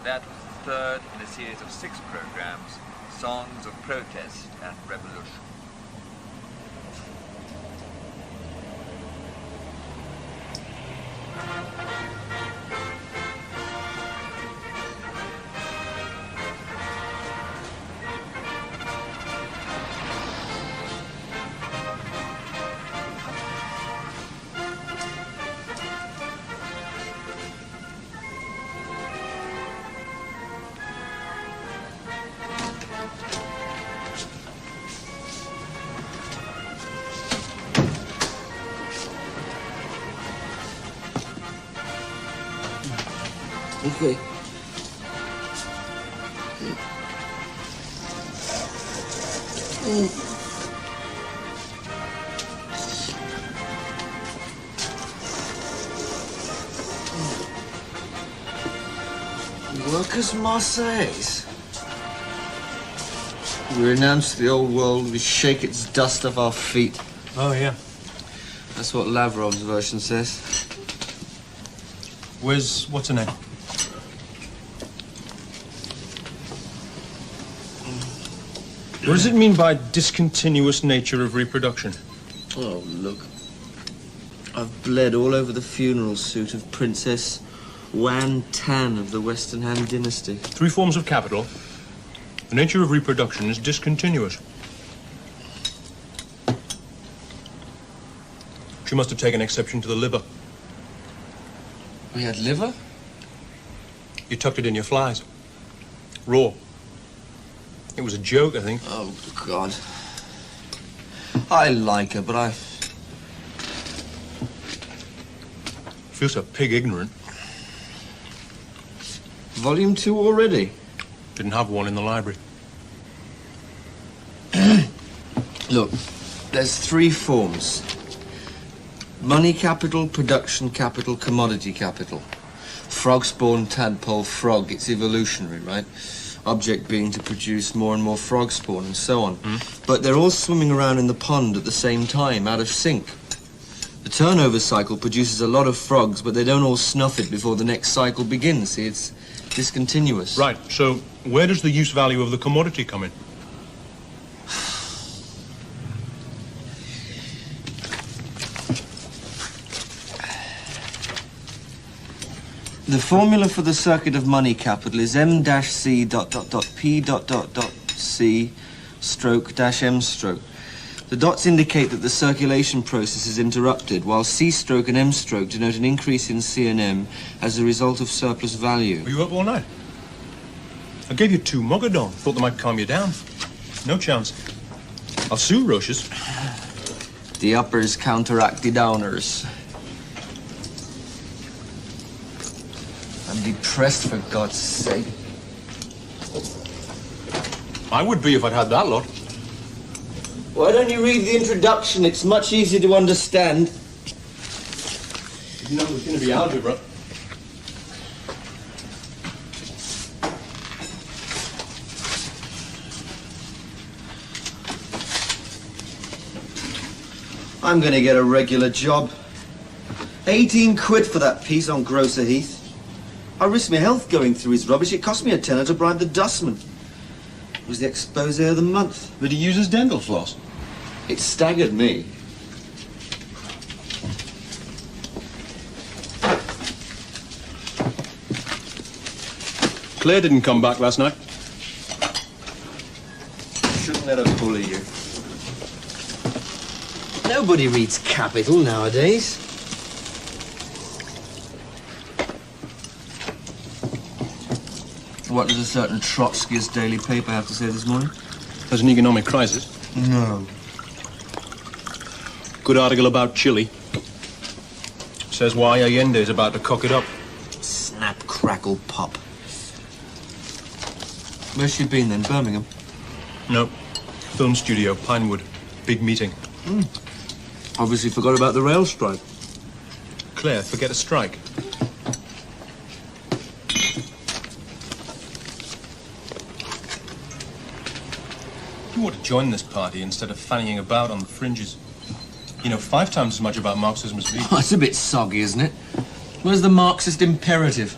That was the third in a series of 6 programs, Songs of Protest and Revolution. Okay. Workers' Marseilles. We renounce the old world, we shake its dust off our feet. Oh, yeah. That's what Lavrov's version says. Where's... what's her name? What does it mean by discontinuous nature of reproduction? Oh, look. I've bled all over the funeral suit of Princess Wan Tan of the Western Han Dynasty. 3 forms of capital. The nature of reproduction is discontinuous. She must have taken exception to the liver. We had liver? You tucked it in your flies. Raw. It was a joke, I think. Oh, God. I like her, but I feel so pig ignorant. Volume 2 already? Didn't have one in the library. Look, there's 3 forms. Money capital, production capital, commodity capital. Frog spawn, tadpole, frog. It's evolutionary, right? Object being to produce more and more frog spawn and so on. But they're all swimming around in the pond at the same time, out of sync. The turnover cycle produces a lot of frogs, but they don't all snuff it before the next cycle begins. See, it's discontinuous. Right, so where does the use value of the commodity come in? The formula for the circuit of money capital is m-c ... p ... c /m . The dots indicate that the circulation process is interrupted, while C stroke and M stroke denote an increase in C and M as a result of surplus value. Were you up all night? I gave you 2 Mogadon. Thought they might calm you down. No chance. I'll sue Roches. The uppers counteract the downers. I'm depressed, for God's sake. I would be if I'd had that lot. Why don't you read the introduction? It's much easier to understand. Didn't know it was going to be algebra. I'm going to get a regular job. 18 quid for that piece on Grosser Heath. I risked my health going through his rubbish. It cost me a tenner to bribe the dustman. It was the expose of the month. But he uses dental floss. It staggered me. Claire didn't come back last night. Shouldn't let her bully you. Nobody reads Capital nowadays. What does a certain Trotskyist daily paper have to say this morning? There's an economic crisis. No. Good article about Chile. Says why Allende's about to cock it up. Snap, crackle, pop. Where's she been then? Birmingham? No. Film studio, Pinewood. Big meeting. Obviously forgot about the rail strike. Claire, forget a strike. You ought to join this party instead of fannying about on the fringes. You know 5 times as much about Marxism as me. Oh, it's a bit soggy, isn't it? Where's the Marxist imperative?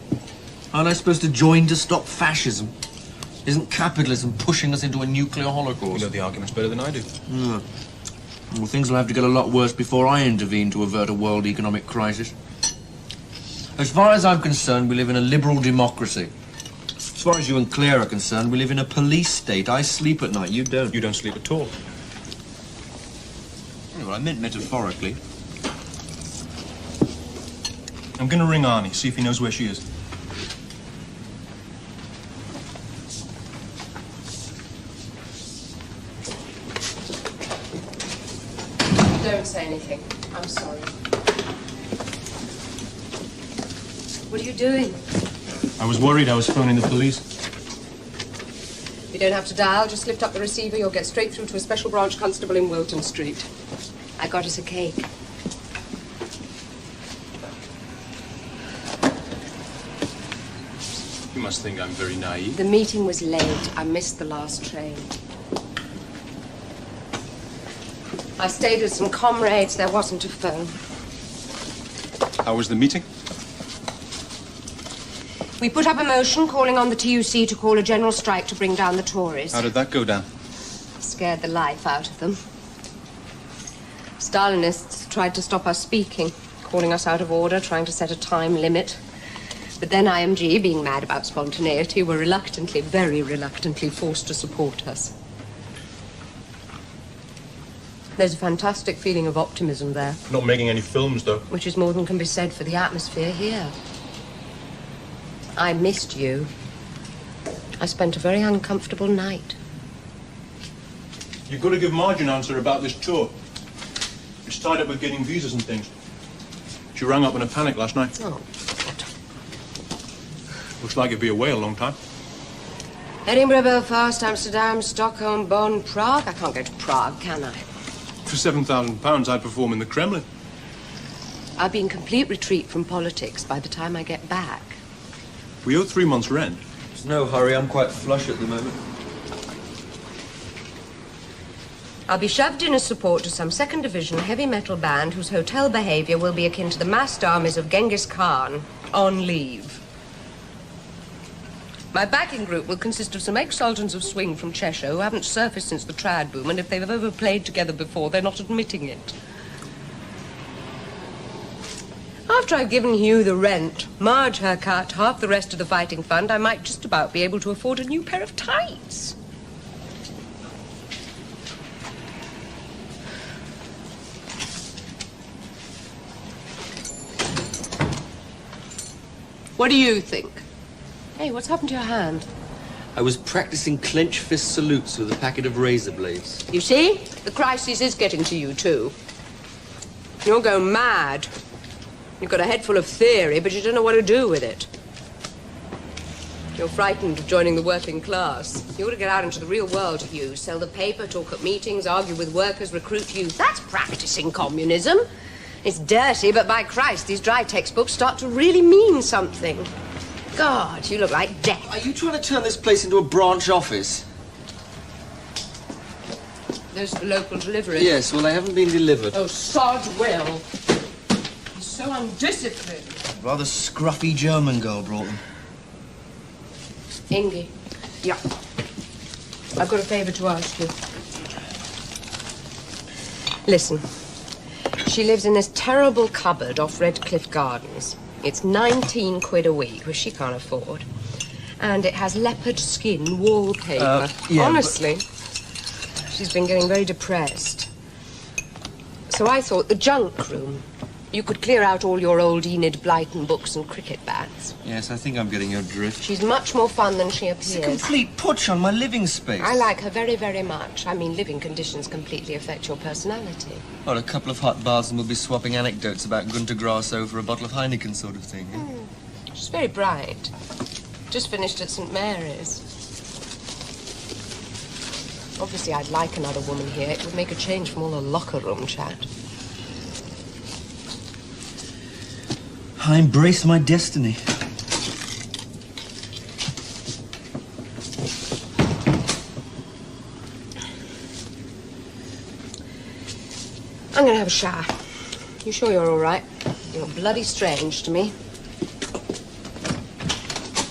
Aren't I supposed to join to stop fascism? Isn't capitalism pushing us into a nuclear holocaust? You know the arguments better than I do. Yeah. Well, things will have to get a lot worse before I intervene to avert a world economic crisis. As far as I'm concerned, we live in a liberal democracy. As far as you and Claire are concerned, we live in a police state. I sleep at night, you don't. You don't sleep at all. Well, I meant metaphorically. I'm going to ring Arnie, see if he knows where she is. Don't say anything. I'm sorry. What are you doing? I was worried I was phoning the police. You don't have to dial. Just lift up the receiver. You'll get straight through to a special branch constable in Wilton Street. I got us a cake. You must think I'm very naive. The meeting was late. I missed the last train. I stayed with some comrades. There wasn't a phone. How was the meeting? We put up a motion calling on the TUC to call a general strike to bring down the Tories. How did that go down? Scared the life out of them. Stalinists tried to stop us speaking, calling us out of order, trying to set a time limit. But then IMG, being mad about spontaneity, were reluctantly, very reluctantly forced to support us. There's a fantastic feeling of optimism there. Not making any films, though. Which is more than can be said for the atmosphere here. I missed you. I spent a very uncomfortable night. You've got to give Marge an answer about this tour. It's tied up with getting visas and things. She rang up in a panic last night. Oh, God. Looks like you'll be away a long time. Edinburgh, Belfast, Amsterdam, Stockholm, Bonn, Prague. I can't go to Prague, can I? For £7,000, I'd perform in the Kremlin. I'll be in complete retreat from politics by the time I get back. We owe 3 months' rent. There's no hurry. I'm quite flush at the moment. I'll be shoved in as support to some second division heavy metal band whose hotel behavior will be akin to the massed armies of Genghis Khan on leave. My backing group will consist of some ex-sultans of swing from Cheshire who haven't surfaced since the trad boom, and if they've ever played together before, they're not admitting it. After I've given Hugh the rent, Marge her cut, half the rest of the fighting fund, I might just about be able to afford a new pair of tights. What do you think? Hey, what's happened to your hand? I was practicing clench fist salutes with a packet of razor blades. You see? The crisis is getting to you, too. You're going mad. You've got a head full of theory, but you don't know what to do with it. You're frightened of joining the working class. You ought to get out into the real world, Hugh. Sell the paper, talk at meetings, argue with workers, recruit youth. That's practicing communism. It's dirty, but by Christ, these dry textbooks start to really mean something. God, you look like death. Are you trying to turn this place into a branch office? Those for local delivery? Yes, well, they haven't been delivered. Oh, sod will. He's so undisciplined. Rather scruffy German girl brought them. Ingy. Yeah. I've got a favour to ask you. Listen. She lives in this terrible cupboard off Redcliffe Gardens. It's 19 quid a week, which she can't afford. And it has leopard skin wallpaper. Yeah, honestly, she's been getting very depressed. So I thought the junk room. You could clear out all your old Enid Blyton books and cricket bats. Yes, I think I'm getting your drift. She's much more fun than she appears. It's a complete putsch on my living space. I like her very, very much. I mean, living conditions completely affect your personality. Well, a couple of hot baths and we'll be swapping anecdotes about Gunter Grass over a bottle of Heineken sort of thing. Eh? She's very bright. Just finished at St. Mary's. Obviously, I'd like another woman here. It would make a change from all the locker room chat. I embrace my destiny. I'm gonna have a shower. You sure you're all right? You look bloody strange to me.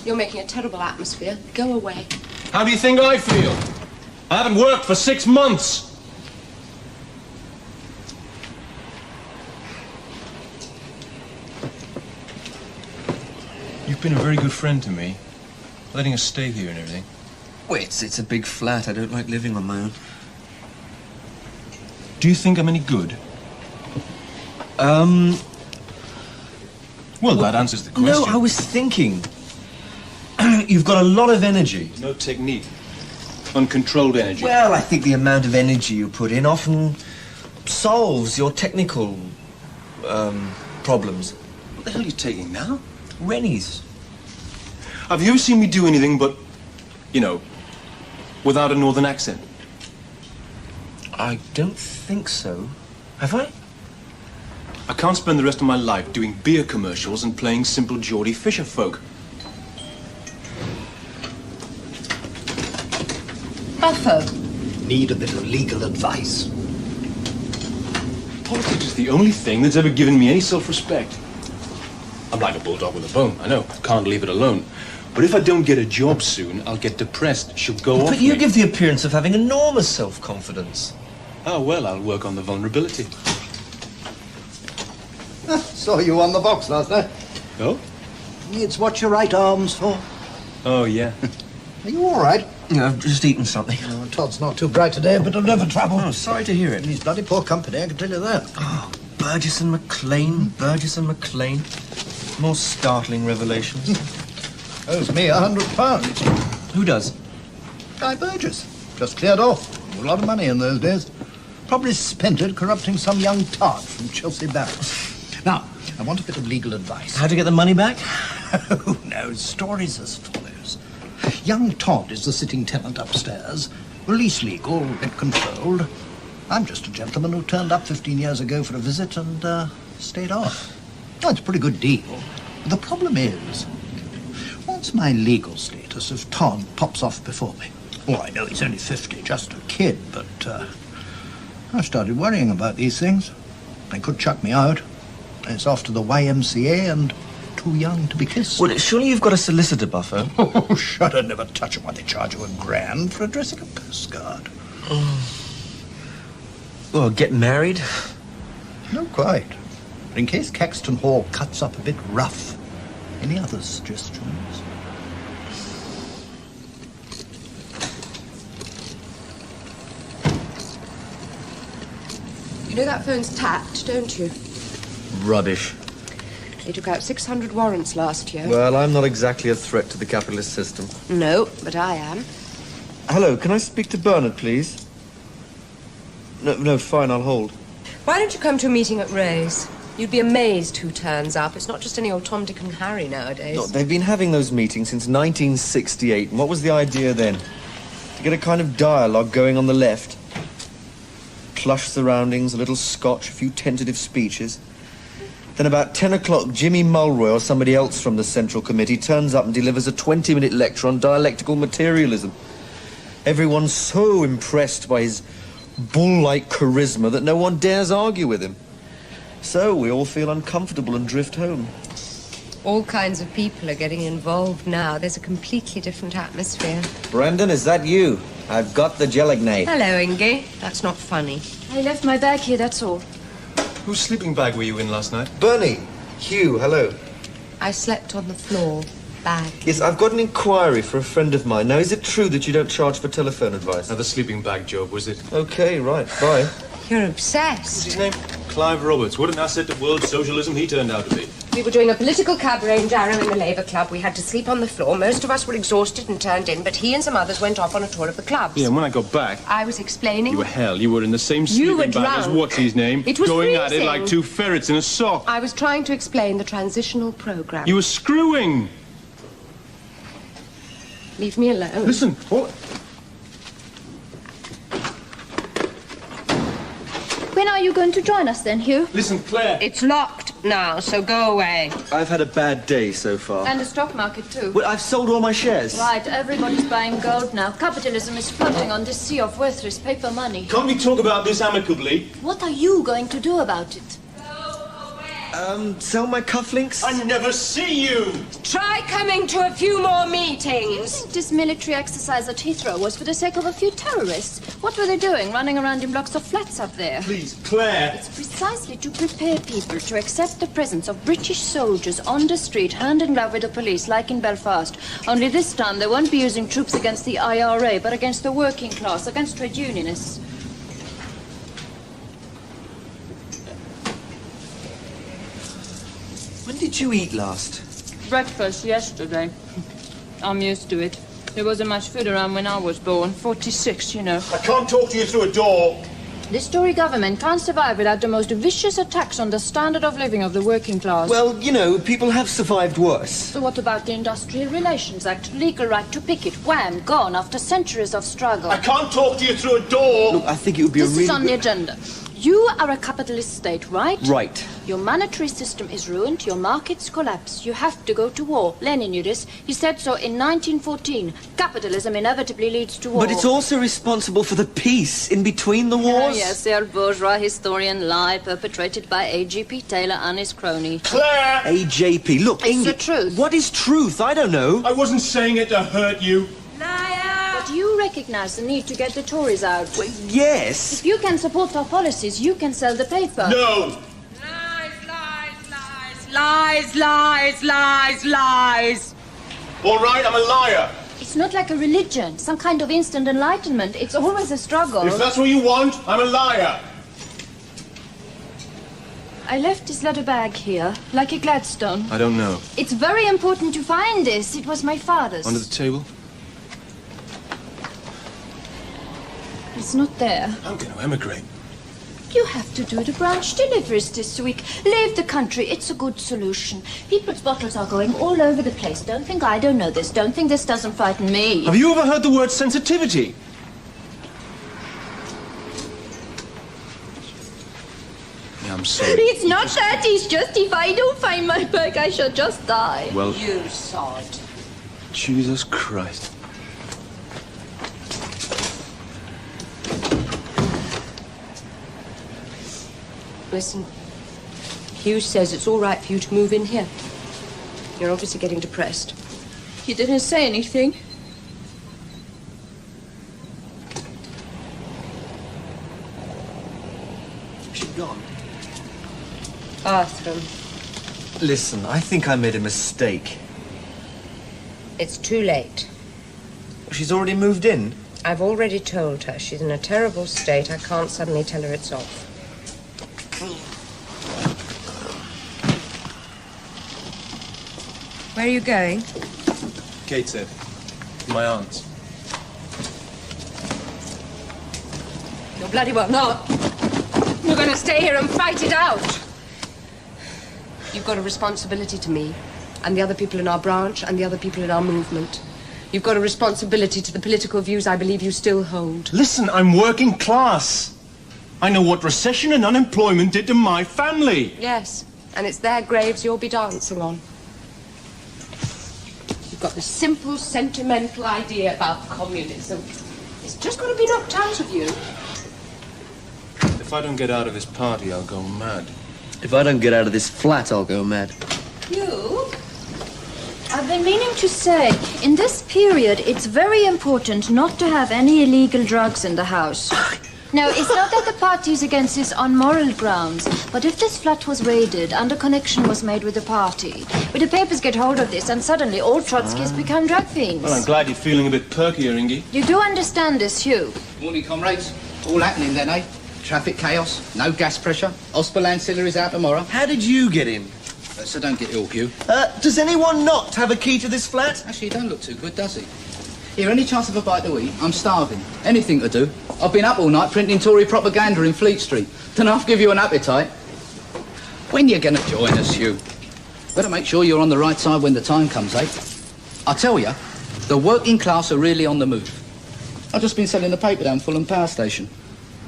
You're making a terrible atmosphere. Go away. How do you think I feel? I haven't worked for 6 months. You've been a very good friend to me, letting us stay here and everything. Wait, it's a big flat. I don't like living on my own. Do you think I'm any good? Well, that answers the question. No, I was thinking. You've got a lot of energy. No technique. Uncontrolled energy. Well, I think the amount of energy you put in often solves your technical problems. What the hell are you taking now? Rennies. Have you ever seen me do anything but, you know, without a northern accent? I don't think so. Have I? I can't spend the rest of my life doing beer commercials and playing simple Geordie fisher folk. Buffer. Need a bit of legal advice. Politics is the only thing that's ever given me any self-respect. I'm like a bulldog with a bone, I know. Can't leave it alone. But if I don't get a job soon, I'll get depressed. She'll go off But you me. give the appearance of having enormous self-confidence. Oh, well, I'll work on the vulnerability. Saw you on the box last night. Oh? It's what your right arm's for. Oh, yeah. Are you all right? Yeah, I've just eaten something. Oh, Todd's not too bright today, but I'll never trouble. Oh, sorry to hear it. He's bloody poor company, I can tell you that. Oh, Burgess and McLean, Burgess and McLean. More startling revelations. Owes me £100. Who does? Guy Burgess. Just cleared off. A lot of money in those days. Probably spent it corrupting some young tart from Chelsea Barracks. Now, I want a bit of legal advice. How to get the money back? Oh, no. Story's as follows. Young Todd is the sitting tenant upstairs. Release legal, rent controlled. I'm just a gentleman who turned up 15 years ago for a visit and stayed off. Oh, it's a pretty good deal. The problem is, what's my legal status if Todd pops off before me? Oh, I know he's only 50, just a kid, but I started worrying about these things. They could chuck me out. It's off to the YMCA and too young to be kissed. Well, surely you've got a solicitor, Buffer. Oh, shut up, never touch him when they charge you £1,000 for addressing a postcard. Well, get married? No, quite. But in case Caxton Hall cuts up a bit rough, any other suggestions? You know that phone's tapped, don't you? Rubbish. They took out 600 warrants last year. Well, I'm not exactly a threat to the capitalist system. No, but I am. Hello, can I speak to Bernard, please? No, fine, I'll hold. Why don't you come to a meeting at Ray's? You'd be amazed who turns up. It's not just any old Tom, Dick and Harry nowadays. Look, they've been having those meetings since 1968, and what was the idea then? To get a kind of dialogue going on the left. Plush surroundings, a little scotch, a few tentative speeches. Then about 10 o'clock, Jimmy Mulroy or somebody else from the Central Committee turns up and delivers a 20-minute lecture on dialectical materialism. Everyone's so impressed by his bull-like charisma that no one dares argue with him. So we all feel uncomfortable and drift home. All kinds of people are getting involved now. There's a completely different atmosphere. Brendan, is that you? I've got the gelignate. Hello, Ingy. That's not funny. I left my bag here, that's all. Whose sleeping bag were you in last night? Bernie, Hugh, hello. I slept on the floor. Bag. Yes, I've got an inquiry for a friend of mine. Now, is it true that you don't charge for telephone advice? Another sleeping bag job, was it? Okay, right, bye. You're What's obsessed. his name? Clive Roberts. What an asset to world socialism he turned out to be. We were doing a political cabaret in Jarrow in the Labour Club. We had to sleep on the floor. Most of us were exhausted and turned in, but he and some others went off on a tour of the clubs. Yeah, and when I got back, I was explaining. you were hell. You were in the same You were sleeping bag as drunk. what's his name? It was going at it freezing. like two ferrets in a sock. I was trying to explain the transitional program. You were screwing. Leave me alone. Listen, what? When are you going to join us then, Hugh? Listen, Claire. It's locked now, so go away. I've had a bad day so far. And the stock market too. Well, I've sold all my shares. Right, everybody's buying gold now. Capitalism is floating on this sea of worthless paper money. Can't we talk about this amicably? What are you going to do about it? Go away. Sell my cufflinks? I never see you! Try coming to a few more meetings. This military exercise at Heathrow was for the sake of a few terrorists. What were they doing, running around in blocks of flats up there? Please, Claire! It's precisely to prepare people to accept the presence of British soldiers on the street, hand in glove with the police, like in Belfast. Only this time they won't be using troops against the IRA, but against the working class, against trade unionists. When did you eat last? Breakfast yesterday. I'm used to it. There wasn't much food around when I was born. 46, you know. I can't talk to you through a door. This Tory government can't survive without the most vicious attacks on the standard of living of the working class. Well, you know, people have survived worse. So what about the Industrial Relations Act? Legal right to picket. Wham! Gone after centuries of struggle. I can't talk to you through a door. Look, I think it would be This a really is on the agenda. You are a capitalist state, right? Right. Your monetary system is ruined, your markets collapse. You have to go to war. Lenin knew this. He said so in 1914. Capitalism inevitably leads to war. But it's also responsible for the peace in between the wars. Yes, the old bourgeois historian lie perpetrated by A.G.P. Taylor and his crony. Claire! AJP. Look, It's Inge, the truth. What is truth? I don't know. I wasn't saying it to hurt you. But you recognize the need to get the Tories out. Well, yes. If you can support our policies, you can sell the paper. No! Lies, lies, lies, lies. All right, I'm a liar. It's not like a religion, some kind of instant enlightenment. It's always a struggle. If that's what you want, I'm a liar. I left this leather bag here, like a Gladstone. I don't know. It's very important to find this. It was my father's. Under the table? It's not there. I'm going to emigrate. You have to do the branch deliveries this week. Leave the country. It's a good solution. People's bottles are going all over the place. Don't think I don't know this. Don't think this doesn't frighten me. Have you ever heard the word sensitivity? Yeah, I'm sorry. It's not that. It's just if I don't find my bag, I shall just die. Well, You sod. Jesus Christ. Listen, Hugh says it's all right for you to move in here. You're obviously getting depressed. He didn't say anything. Is she gone? Bathroom. Listen, I think I made a mistake. It's too late. She's already moved in. I've already told her she's in a terrible state. I can't suddenly tell her it's off. Where are you going? Kate said. My aunt's. You're bloody well not. You're going to stay here and fight it out. You've got a responsibility to me, and the other people in our branch, and the other people in our movement. You've got a responsibility to the political views I believe you still hold. Listen, I'm working class. I know what recession and unemployment did to my family. Yes, and it's their graves you'll be dancing on. You've got this simple, sentimental idea about communism. It's just got to be knocked out of you. If I don't get out of this party, I'll go mad. If I don't get out of this flat, I'll go mad. You? I've been meaning to say, in this period, it's very important not to have any illegal drugs in the house. No, it's not that the party's against this on moral grounds, but if this flat was raided and a connection was made with the party, would the papers get hold of this and suddenly all Trotskyists become drug fiends? Well, I'm glad you're feeling a bit perkier, Ingy. You do understand this, Hugh? Morning, comrades. All happening then, eh? Traffic chaos, no gas pressure, Hospital ancillaries out tomorrow. How did you get in? So don't get ill, Hugh. Does anyone not have a key to this flat? Actually, he don't look too good, does he? Here, any chance of a bite to eat? I'm starving. Anything to do. I've been up all night printing Tory propaganda in Fleet Street. Don't know if give you an appetite. When you gonna join us, Hugh? Better make sure you're on the right side when the time comes, eh? I tell you, the working class are really on the move. I've just been selling the paper down Fulham Power Station.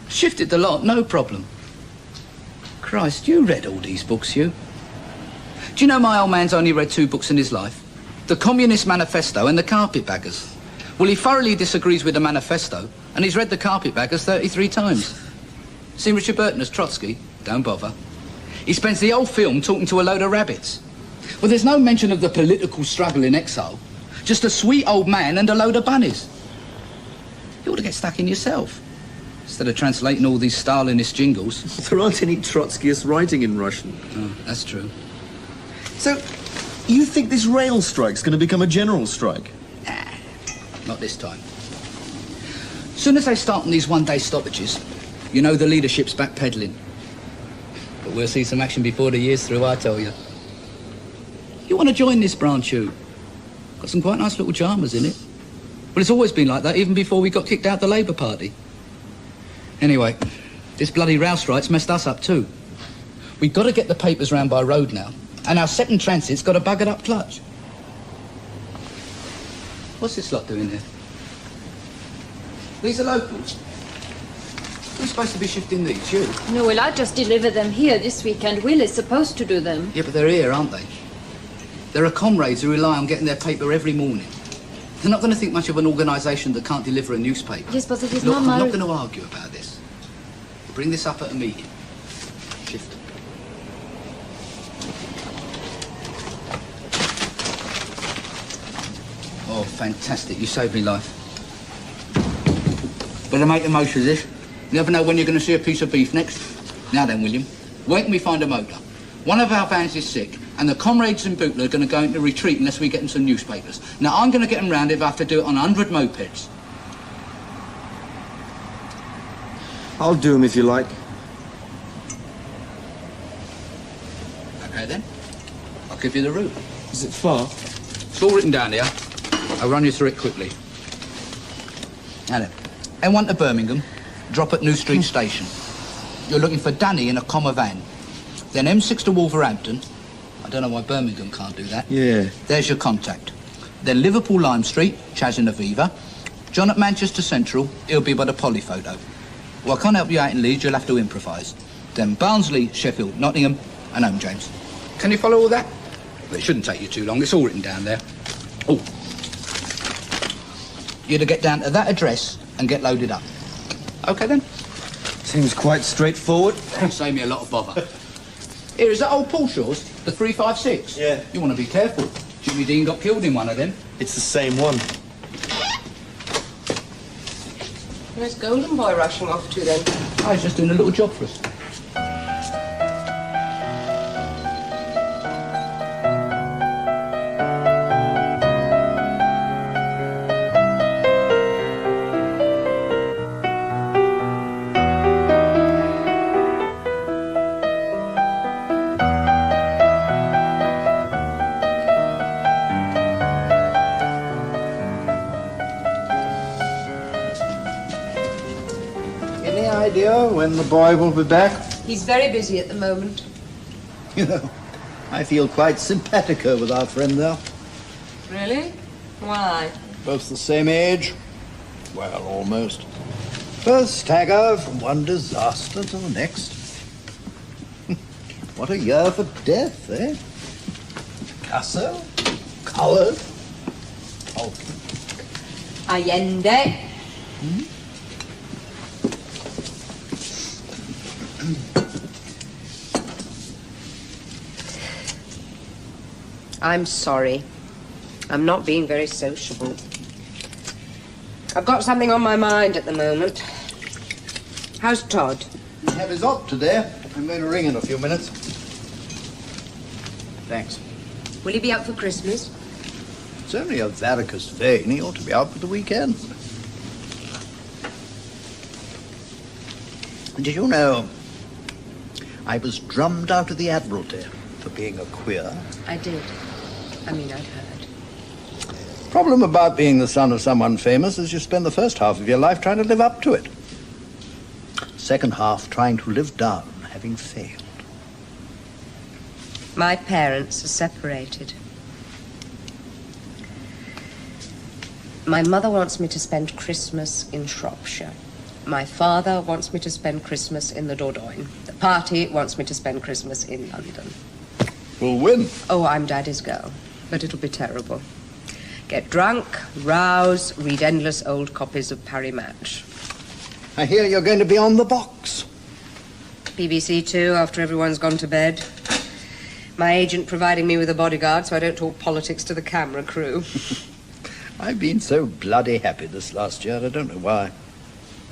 Shifted the lot, no problem. Christ, you read all these books, Hugh? Do you know my old man's only read 2 books in his life? The Communist Manifesto and the Carpetbaggers. Well, he thoroughly disagrees with the manifesto, and he's read the Carpetbaggers 33 times. Seen Richard Burton as Trotsky? Don't bother. He spends the whole film talking to a load of rabbits. Well, there's no mention of the political struggle in exile. Just a sweet old man and a load of bunnies. You ought to get stuck in yourself, instead of translating all these Stalinist jingles. There aren't any Trotskyists writing in Russian. Oh, that's true. So, you think this rail strike's going to become a general strike? Nah, not this time. As soon as they start on these one-day stoppages, you know the leadership's backpedaling. But we'll see some action before the year's through, I tell you. You want to join this branch, Hugh? Got some quite nice little charmers in it. Well, it's always been like that, even before we got kicked out the Labour Party. Anyway, this bloody rail strike's messed us up too. We've got to get the papers round by road now, and our second transit's got a buggered up clutch. What's this lot doing here? These are locals. Who's supposed to be shifting these? You? No, well, I just deliver them here this weekend. Will is supposed to do them. Yeah, but they're here, aren't they? There are comrades who rely on getting their paper every morning. They're not going to think much of an organisation that can't deliver a newspaper. Yes, but it is Look, not I'm my... not going to argue about this. We'll bring this up at a meeting. Shift. Oh, fantastic. You saved me life. Better make the most of this. You never know when you're going to see a piece of beef next. Now then, William, where can we find a motor? One of our vans is sick, and the comrades in Bootler are going to go into retreat unless we get them some newspapers. Now, I'm going to get them round if I have to do it on 100 mopeds. I'll do them if you like. OK, then. I'll give you the route. Is it far? It's all written down here. I'll run you through it quickly. Now then, M1 to Birmingham, drop at New Street Station. You're looking for Danny in a comma van. Then M6 to Wolverhampton. I don't know why Birmingham can't do that. Yeah. There's your contact. Then Liverpool Lime Street, Chaz in Aviva. John at Manchester Central, he'll be by the polyphoto. Well, I can't help you out in Leeds, you'll have to improvise. Then Barnsley, Sheffield, Nottingham, and home, James. Can you follow all that? Well, it shouldn't take you too long, it's all written down there. Oh. You're to get down to that address and get loaded up. OK, then? Seems quite straightforward. Save me a lot of bother. Here, is that old Porsche's? The 356? Yeah. You want to be careful. Jimmy Dean got killed in one of them. It's the same one. Where's Golden Boy rushing off to, then? I was just doing a little job for us. When the boy will be back? He's very busy at the moment. You know, I feel quite simpatico with our friend there. Really? Why? Both the same age. Well, almost. Both stagger from one disaster to the next. What a year for death, eh? Picasso, colored, Tolkien. Allende. I'm sorry. I'm not being very sociable. I've got something on my mind at the moment. How's Todd? We have his op today. I'm going to ring in a few minutes. Thanks. Will he be out for Christmas? It's only a varicose vein. He ought to be out for the weekend. Did you know I was drummed out of the Admiralty for being a queer? I did. I've heard. Problem about being the son of someone famous is you spend the first half of your life trying to live up to it. Second half trying to live down, having failed. My parents are separated. My mother wants me to spend Christmas in Shropshire. My father wants me to spend Christmas in the Dordogne. The party wants me to spend Christmas in London. We'll win. Oh, I'm Daddy's girl, but it'll be terrible. Get drunk, rouse, read endless old copies of Paris Match. I hear you're going to be on the box. BBC Two after everyone's gone to bed. My agent providing me with a bodyguard so I don't talk politics to the camera crew. I've been so bloody happy this last year, I don't know why.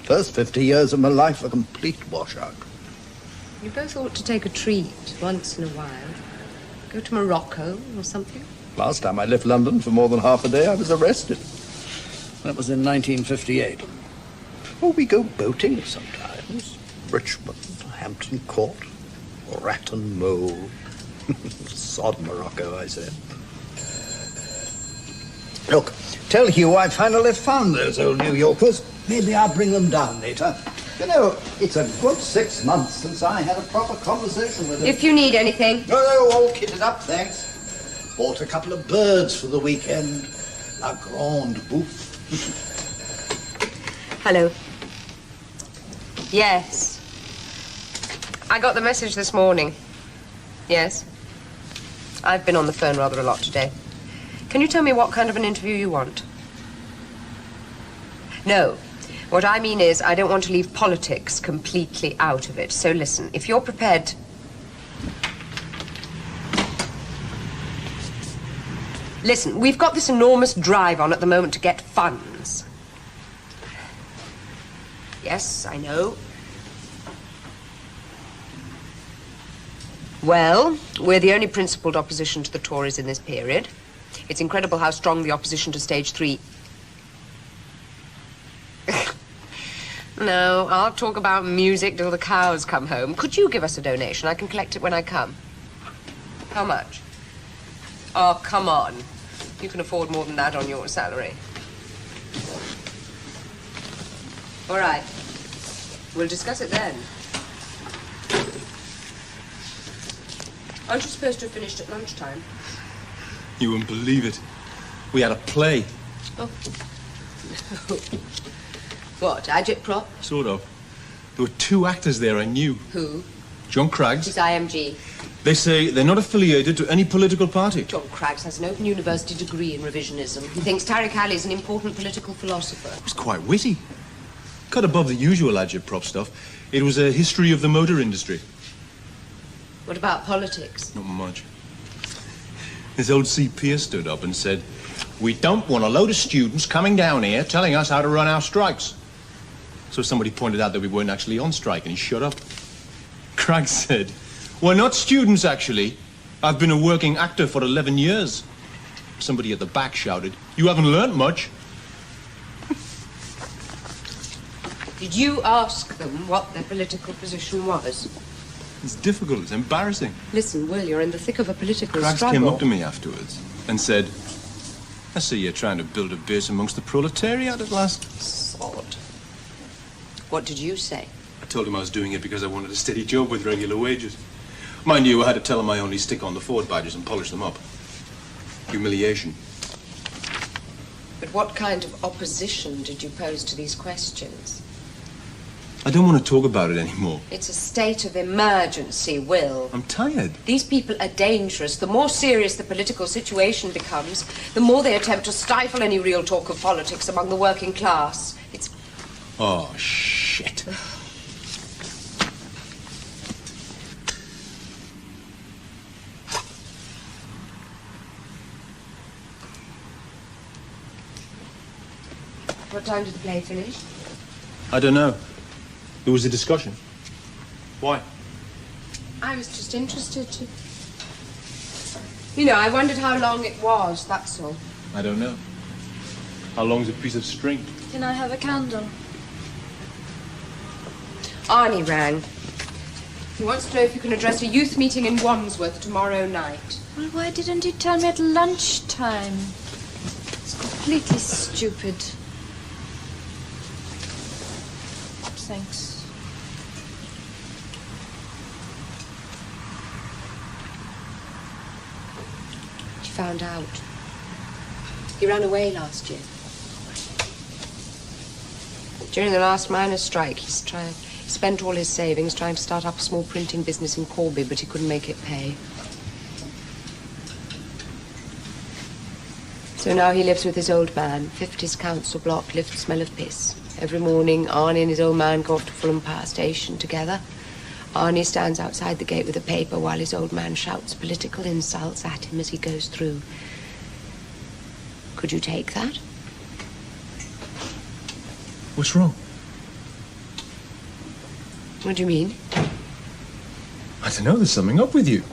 First 50 years of my life a complete washout. You both ought to take a treat once in a while. Go to Morocco or something. Last time I left London for more than half a day, I was arrested. That was in 1958. Oh, we go boating sometimes. Richmond, Hampton Court, Rat and Mole. Sod Morocco, I said. Look, tell Hugh I finally found those old New Yorkers. Maybe I'll bring them down later. You know, it's a good 6 months since I had a proper conversation with them. If you need anything. No, all kitted up, thanks. Bought a couple of birds for the weekend. La grande bouffe. Hello. Yes. I got the message this morning. Yes. I've been on the phone rather a lot today. Can you tell me what kind of an interview you want? No. What I mean is, I don't want to leave politics completely out of it. So listen, if you're prepared... Listen, we've got this enormous drive on at the moment to get funds. Yes, I know. Well, we're the only principled opposition to the Tories in this period. It's incredible how strong the opposition to stage 3... No, I'll talk about music till the cows come home. Could you give us a donation? I can collect it when I come. How much? Oh, come on. You can afford more than that on your salary. All right. We'll discuss it then. Aren't you supposed to have finished at lunchtime? You wouldn't believe it. We had a play. Oh. What, agitprop? Sort of. There were 2 actors there I knew. Who? John Craggs. He's IMG. They say they're not affiliated to any political party. John Craggs has an open university degree in revisionism. He thinks Tariq Ali is an important political philosopher. It was quite witty. Cut above the usual agitprop stuff. It was a history of the motor industry. What about politics? Not much. This old CP stood up and said, "We don't want a load of students coming down here telling us how to run our strikes." So somebody pointed out that we weren't actually on strike, and he shut up. Craggs said, "We're not students, actually. I've been a working actor for 11 years. Somebody at the back shouted, "You haven't learnt much." Did you ask them what their political position was? It's difficult. It's embarrassing. Listen, Will, you're in the thick of a political Craggs struggle. came up to me afterwards and said, "I see you're trying to build a base amongst the proletariat at last." Sod. What did you say? I told him I was doing it because I wanted a steady job with regular wages. Mind you, I had to tell him I only stick on the Ford badges and polish them up. Humiliation. But what kind of opposition did you pose to these questions? I don't want to talk about it anymore. It's a state of emergency, Will. I'm tired. These people are dangerous. The more serious the political situation becomes, the more they attempt to stifle any real talk of politics among the working class. It's... Oh, shit. What time did the play finish? I don't know. There was a discussion. Why? I was just interested to... You know, I wondered how long it was, that's all. I don't know. How long's a piece of string? Can I have a candle? Arnie rang. He wants to know if you can address a youth meeting in Wandsworth tomorrow night. Well, why didn't you tell me at lunchtime? It's completely stupid. Thanks. She found out. He ran away last year. During the last miners' strike, he spent all his savings trying to start up a small printing business in Corby, but he couldn't make it pay. So now he lives with his old man, 50s council block, lift smell of piss. Every morning, Arnie and his old man go off to Fulham Power Station together. Arnie stands outside the gate with a paper while his old man shouts political insults at him as he goes through. Could you take that? What's wrong? What do you mean? I don't know, there's something up with you.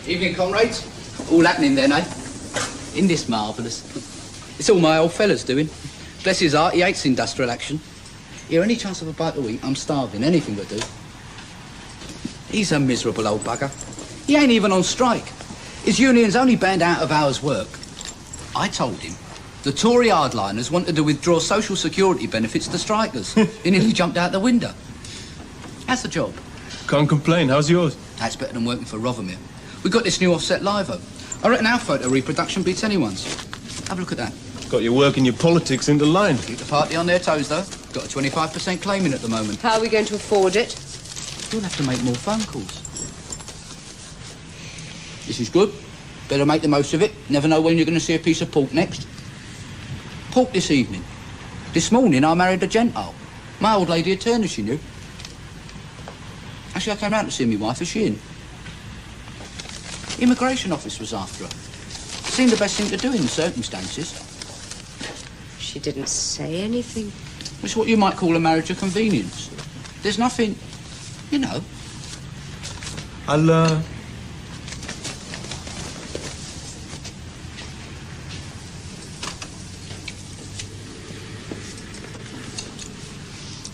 Evening, comrades. All happening then, eh? Isn't this marvellous? It's all my old fella's doing. Bless his heart, he hates industrial action. Here, any chance of a bite to eat, I'm starving. Anything to do. He's a miserable old bugger. He ain't even on strike. His union's only banned out of hours work. I told him the Tory hardliners wanted to withdraw social security benefits to strikers. He nearly jumped out the window. How's the job? Can't complain. How's yours? That's better than working for Rothermere. We got this new offset livo. I reckon our photo reproduction beats anyone's. Have a look at that. Got your work and your politics interlined. Keep the party on their toes, though. Got a 25% claim in at the moment. How are we going to afford it? You'll have to make more phone calls. This is good. Better make the most of it. Never know when you're going to see a piece of pork next. Pork this evening. This morning I married a Gentile. My old lady attorney, she knew. Actually, I came round to see my wife. Is she in? Immigration office was after her. Seemed the best thing to do in the circumstances. She didn't say anything. It's what you might call a marriage of convenience. There's nothing, you know.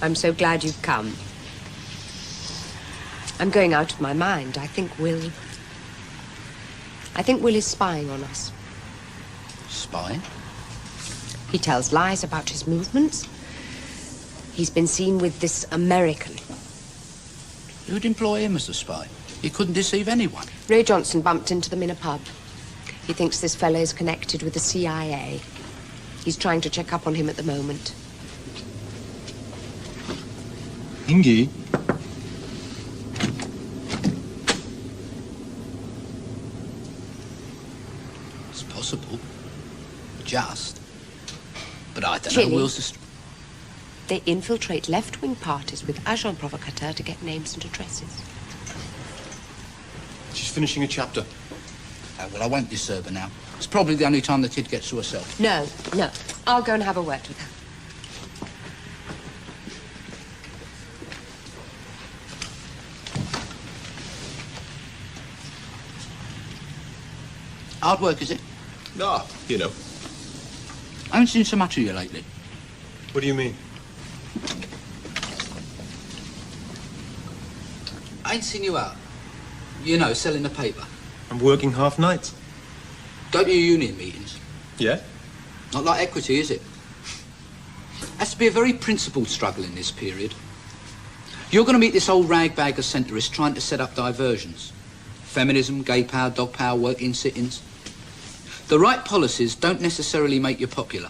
I'm so glad you've come. I'm going out of my mind. I think Will is spying on us. Spying? He tells lies about his movements. He's been seen with this American. Who'd employ him as a spy? He couldn't deceive anyone. Ray Johnson bumped into them in a pub. He thinks this fellow is connected with the CIA. He's trying to check up on him at the moment. Ingy? It's possible. Just. But I don't Chilly. know Will's... They infiltrate left-wing parties with agent provocateur to get names and addresses. She's finishing a chapter. Oh, well, I won't disturb her now. It's probably the only time the kid gets to herself. No. I'll go and have a word with her. Hard work, is it? Ah, you know. I haven't seen so much of you lately. What do you mean? I ain't seen you out. You know, selling the paper. I'm working half nights. Go to your union meetings. Yeah? Not like equity, is it? Has to be a very principled struggle in this period. You're going to meet this old ragbag of centrists trying to set up diversions. Feminism, gay power, dog power, working sit-ins. The right policies don't necessarily make you popular.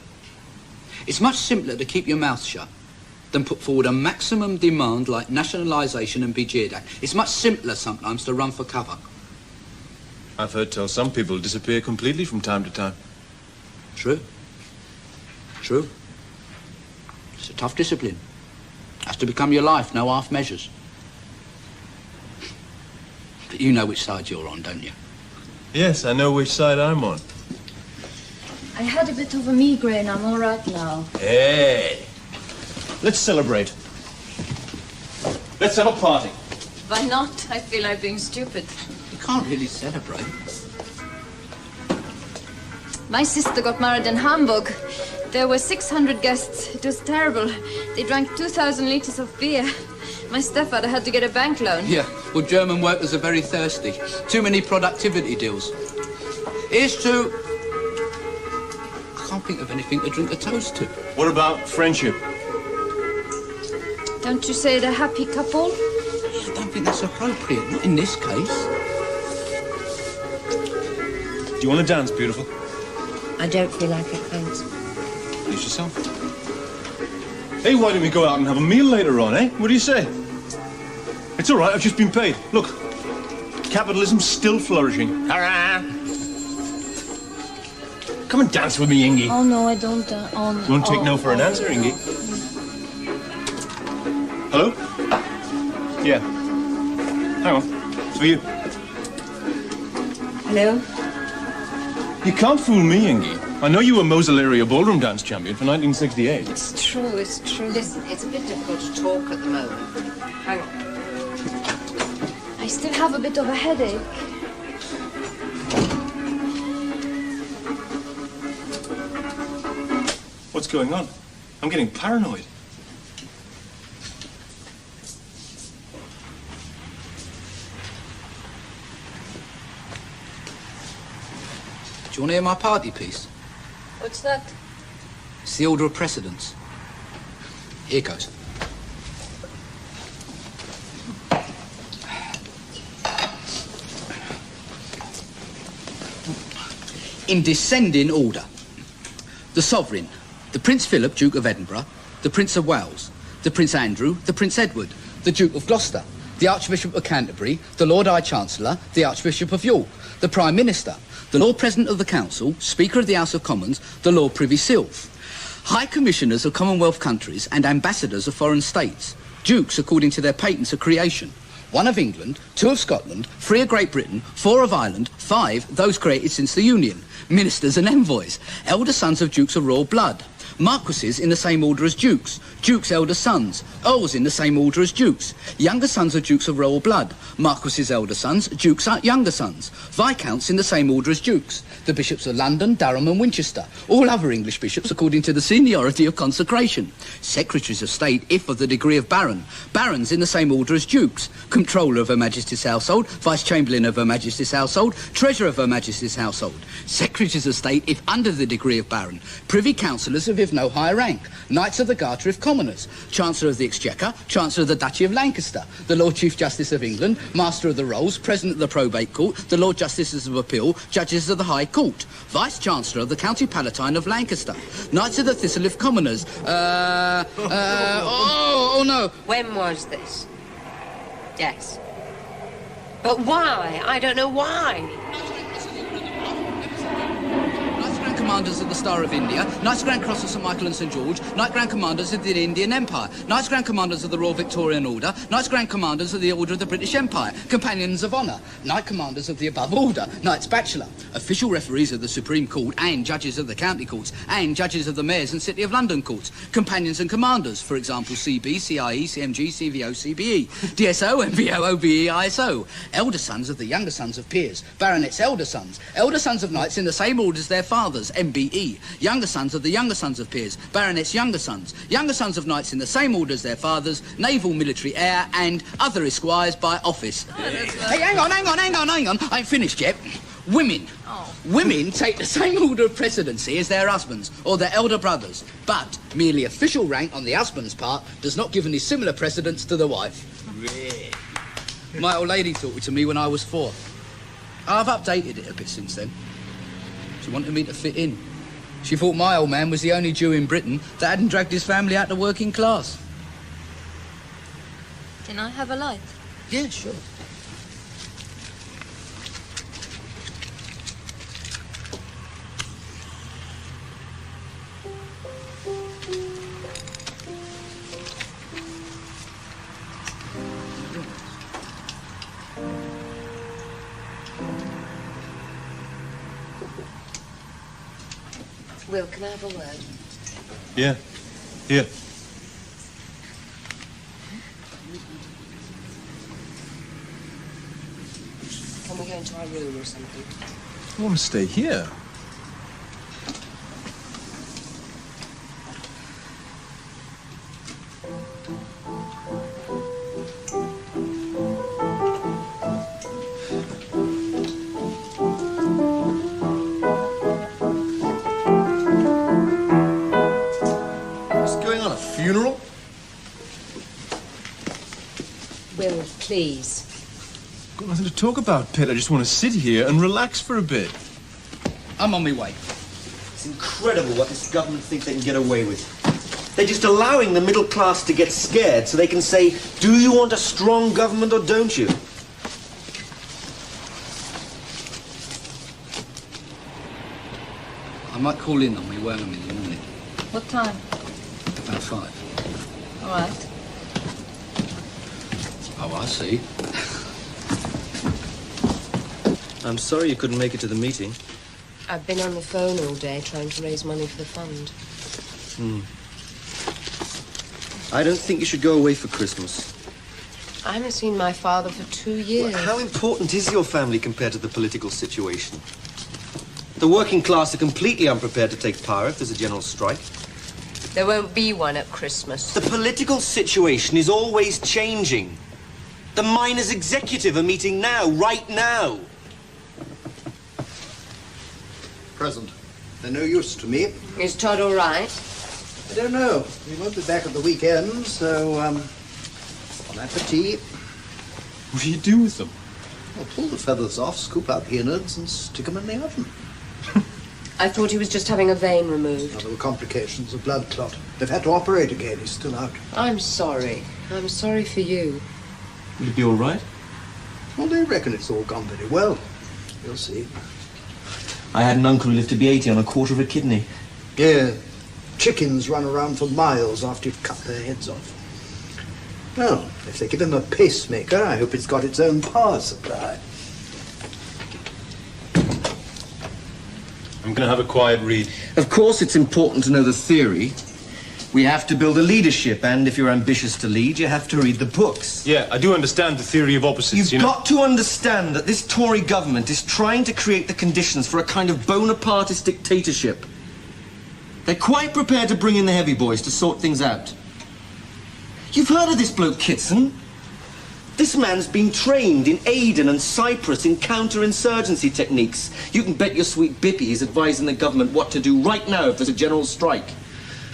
It's much simpler to keep your mouth shut than put forward a maximum demand like nationalisation and be jeered at. It's much simpler sometimes to run for cover. I've heard tell some people disappear completely from time to time. True. True. It's a tough discipline. Has to become your life, no half measures. But you know which side you're on, don't you? Yes, I know which side I'm on. I had a bit of a migraine. I'm all right now. Hey! Let's celebrate. Let's have a party. Why not? I feel like being stupid. You can't really celebrate. My sister got married in Hamburg. There were 600 guests. It was terrible. They drank 2,000 liters of beer. My stepfather had to get a bank loan. Yeah, well, German workers are very thirsty. Too many productivity deals. Here's to... I can't think of anything to drink a toast to. What about friendship? Don't you say the happy couple? I don't think that's appropriate, not in this case. Do you want to dance, beautiful? I don't feel like it, thanks. Please yourself. Hey, why don't we go out and have a meal later on, eh? What do you say? It's all right, I've just been paid. Look, capitalism's still flourishing. Hurrah! Come and dance with me, Ingy. Oh, no, I don't. Oh, no. Won't take no for an answer, Ingy. Hello? Yeah. Hang on. It's for you. Hello? You can't fool me, Ingy. I know you were Moselle area ballroom dance champion for 1968. It's true, it's true. Listen, it's a bit difficult to talk at the moment. Hang on. I still have a bit of a headache. What's going on? I'm getting paranoid. Do you want to hear my party piece? What's that? It's the order of precedence. Here goes. In descending order. The Sovereign, the Prince Philip, Duke of Edinburgh, the Prince of Wales, the Prince Andrew, the Prince Edward, the Duke of Gloucester, the Archbishop of Canterbury, the Lord High Chancellor, the Archbishop of York, the Prime Minister, the Lord President of the Council, Speaker of the House of Commons, the Lord Privy Seal, High Commissioners of Commonwealth countries and Ambassadors of foreign states, Dukes according to their patents of creation, 1 of England, 2 of Scotland, 3 of Great Britain, 4 of Ireland, 5 those created since the Union, Ministers and envoys, elder sons of Dukes of royal blood, Marquises in the same order as Dukes, Dukes' elder sons, Earls in the same order as Dukes, younger sons of Dukes of royal blood, Marquises' elder sons, Dukes' younger sons, Viscounts in the same order as Dukes, the Bishops of London, Durham and Winchester, all other English bishops according to the seniority of consecration, Secretaries of State if of the degree of Baron, Barons in the same order as Dukes, Comptroller of Her Majesty's household, Vice-Chamberlain of Her Majesty's household, Treasurer of Her Majesty's household, Secretaries of State if under the degree of Baron, Privy Councillors of no higher rank, Knights of the Garter if commoners, Chancellor of the Exchequer, Chancellor of the Duchy of Lancaster, the Lord Chief Justice of England, Master of the Rolls, President of the Probate Court, the Lord Justices of Appeal, Judges of the High Court, Vice-Chancellor of the County Palatine of Lancaster, Knights of the Thistle if commoners, oh no. When was this? Yes. But why? I don't know why. Commanders of the Star of India, Knights Grand Cross of St Michael and St George, Knight Grand Commanders of the Indian Empire, Knights Grand Commanders of the Royal Victorian Order, Knights Grand Commanders of the Order of the British Empire, Companions of Honour, Knight Commanders of the above order, Knights Bachelor, official referees of the Supreme Court and judges of the county courts and judges of the mayors and City of London courts, Companions and Commanders, for example CB, CIE, CMG, CVO, CBE, DSO, MVO, OBE, ISO, elder sons of the younger sons of peers, baronets' elder sons of knights in the same order as their fathers, MBE, younger sons of the younger sons of peers, baronets' younger sons of knights in the same order as their fathers, naval military heir, and other esquires by office. Hey, hang on, I ain't finished yet. Women. Oh. Women take the same order of precedency as their husbands or their elder brothers, but merely official rank on the husband's part does not give any similar precedence to the wife. Really? My old lady taught it to me when I was 4. I've updated it a bit since then. She wanted me to fit in. She thought my old man was the only Jew in Britain that hadn't dragged his family out to working class. Can I have a light? Yeah, sure. Will, can I have a word? Yeah. Here. Can we go into our room or something? I want to stay here. Funeral? Will, please. Got nothing to talk about, Pet. I just want to sit here and relax for a bit. I'm on my way. It's incredible what this government thinks they can get away with. They're just allowing the middle class to get scared so they can say, do you want a strong government or don't you? I might call in on me while I'm in the morning. What time? About 5. All right. Oh, I see. I'm sorry you couldn't make it to the meeting. I've been on the phone all day trying to raise money for the fund. I don't think you should go away for Christmas. I haven't seen my father for 2 years. Well, how important is your family compared to the political situation? The working class are completely unprepared to take power if there's a general strike. There won't be one at Christmas. The political situation is always changing. The miners' executive are meeting now, right now. Present. They're no use to me. Is Todd all right? I don't know. We won't be back at the weekend, so, bon appetit. What do you do with them? I'll pull the feathers off, scoop out the innards, and stick them in the oven. I thought he was just having a vein removed. Now, there were complications, a blood clot. They've had to operate again. He's still out. I'm sorry. I'm sorry for you. Will it be all right? Well, they reckon it's all gone very well. You'll see. I had an uncle who lived to be 80 on a quarter of a kidney. Yeah. Chickens run around for miles after you've cut their heads off. Well, if they give him a pacemaker, I hope it's got its own power supply. I'm going to have a quiet read. Of course, it's important to know the theory. We have to build a leadership, and if you're ambitious to lead, you have to read the books. Yeah, I do understand the theory of opposites, You've got to understand that this Tory government is trying to create the conditions for a kind of Bonapartist dictatorship. They're quite prepared to bring in the heavy boys to sort things out. You've heard of this bloke, Kitson? This man's been trained in Aden and Cyprus in counterinsurgency techniques. You can bet your sweet Bippy he's advising the government what to do right now if there's a general strike.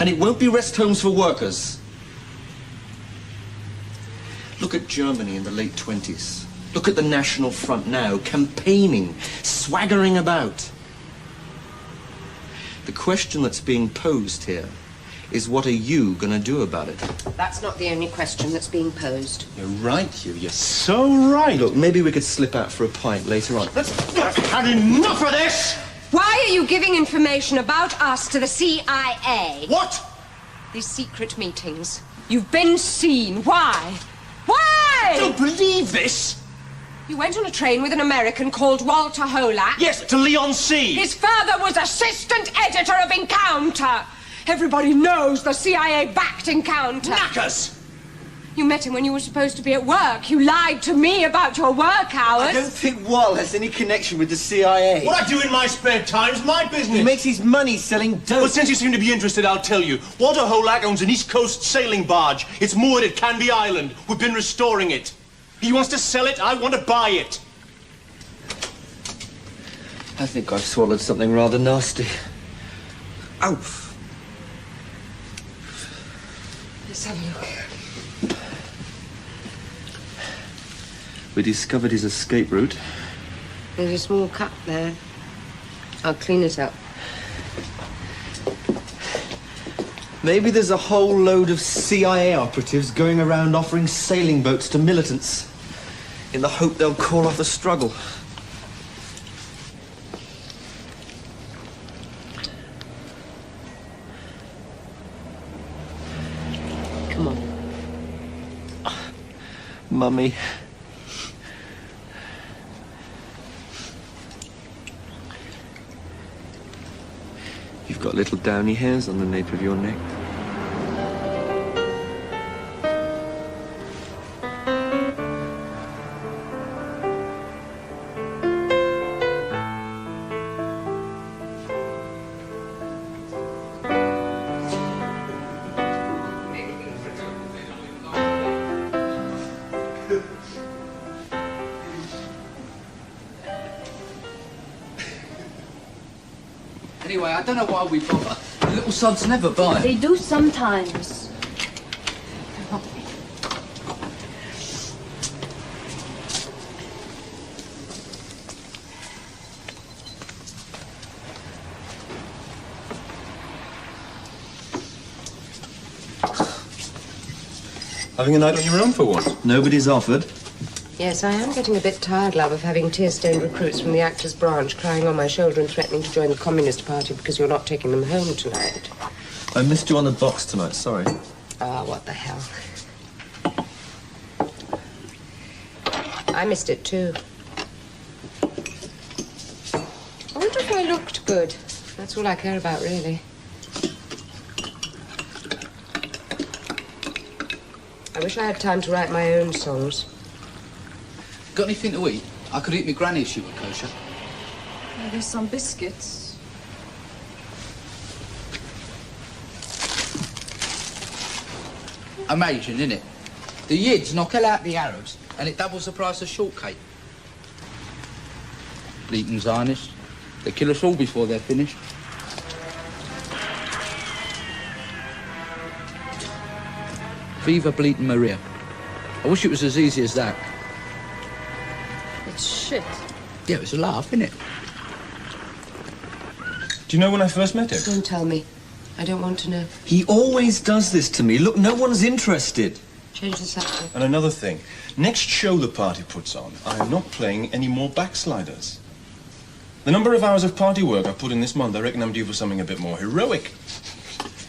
And it won't be rest homes for workers. Look at Germany in the late 20s. Look at the National Front now, campaigning, swaggering about. The question that's being posed here is, what are you going to do about it? That's not the only question that's being posed. You're right, Hugh. You're so right. Look, maybe we could slip out for a pint later on. I've had enough of this! Why are you giving information about us to the CIA? What? These secret meetings. You've been seen. Why? Why? Don't believe this! You went on a train with an American called Walter Holack. Yes, to Leon C. His father was assistant editor of Encounter. Everybody knows the CIA backed Encounter. Knackers! You met him when you were supposed to be at work. You lied to me about your work hours. I don't think Wall has any connection with the CIA. What I do in my spare time is my business. He makes his money selling dope. Well, since you seem to be interested, I'll tell you. Walter Holack owns an East Coast sailing barge. It's moored at Canby Island. We've been restoring it. He wants to sell it. I want to buy it. I think I've swallowed something rather nasty. Ouch. Let's have a look. We discovered his escape route. There's a small cut there. I'll clean it up. Maybe there's a whole load of CIA operatives going around offering sailing boats to militants in the hope they'll call off the struggle. Come on. Mummy. You've got little downy hairs on the nape of your neck. Anyway, I don't know why we bother. The little sods never bite. They do sometimes. Having a night on your own for once. Nobody's offered. Yes, I am getting a bit tired, love, of having tear-stained recruits from the Actors Branch crying on my shoulder and threatening to join the Communist Party because you're not taking them home tonight. I missed you on the box tonight, sorry. Ah, what the hell. I missed it too. I looked good. That's all I care about, really. I wish I had time to write my own songs. Got anything to eat? I could eat my granny if she were kosher. There's some biscuits. Amazing, isn't it? The Yids knock hell out the Arabs, and it doubles the price of shortcake. Bleating Zionists. They kill us all before they're finished. Viva Bleating Maria. I wish it was as easy as that. It's shit. Yeah, it was a laugh, innit? Do you know when I first met him? Don't tell me. I don't want to know. He always does this to me. Look, no one's interested. Change the subject. And another thing. Next show the party puts on, I am not playing any more backsliders. The number of hours of party work I put in this month, I reckon I'm due for something a bit more heroic.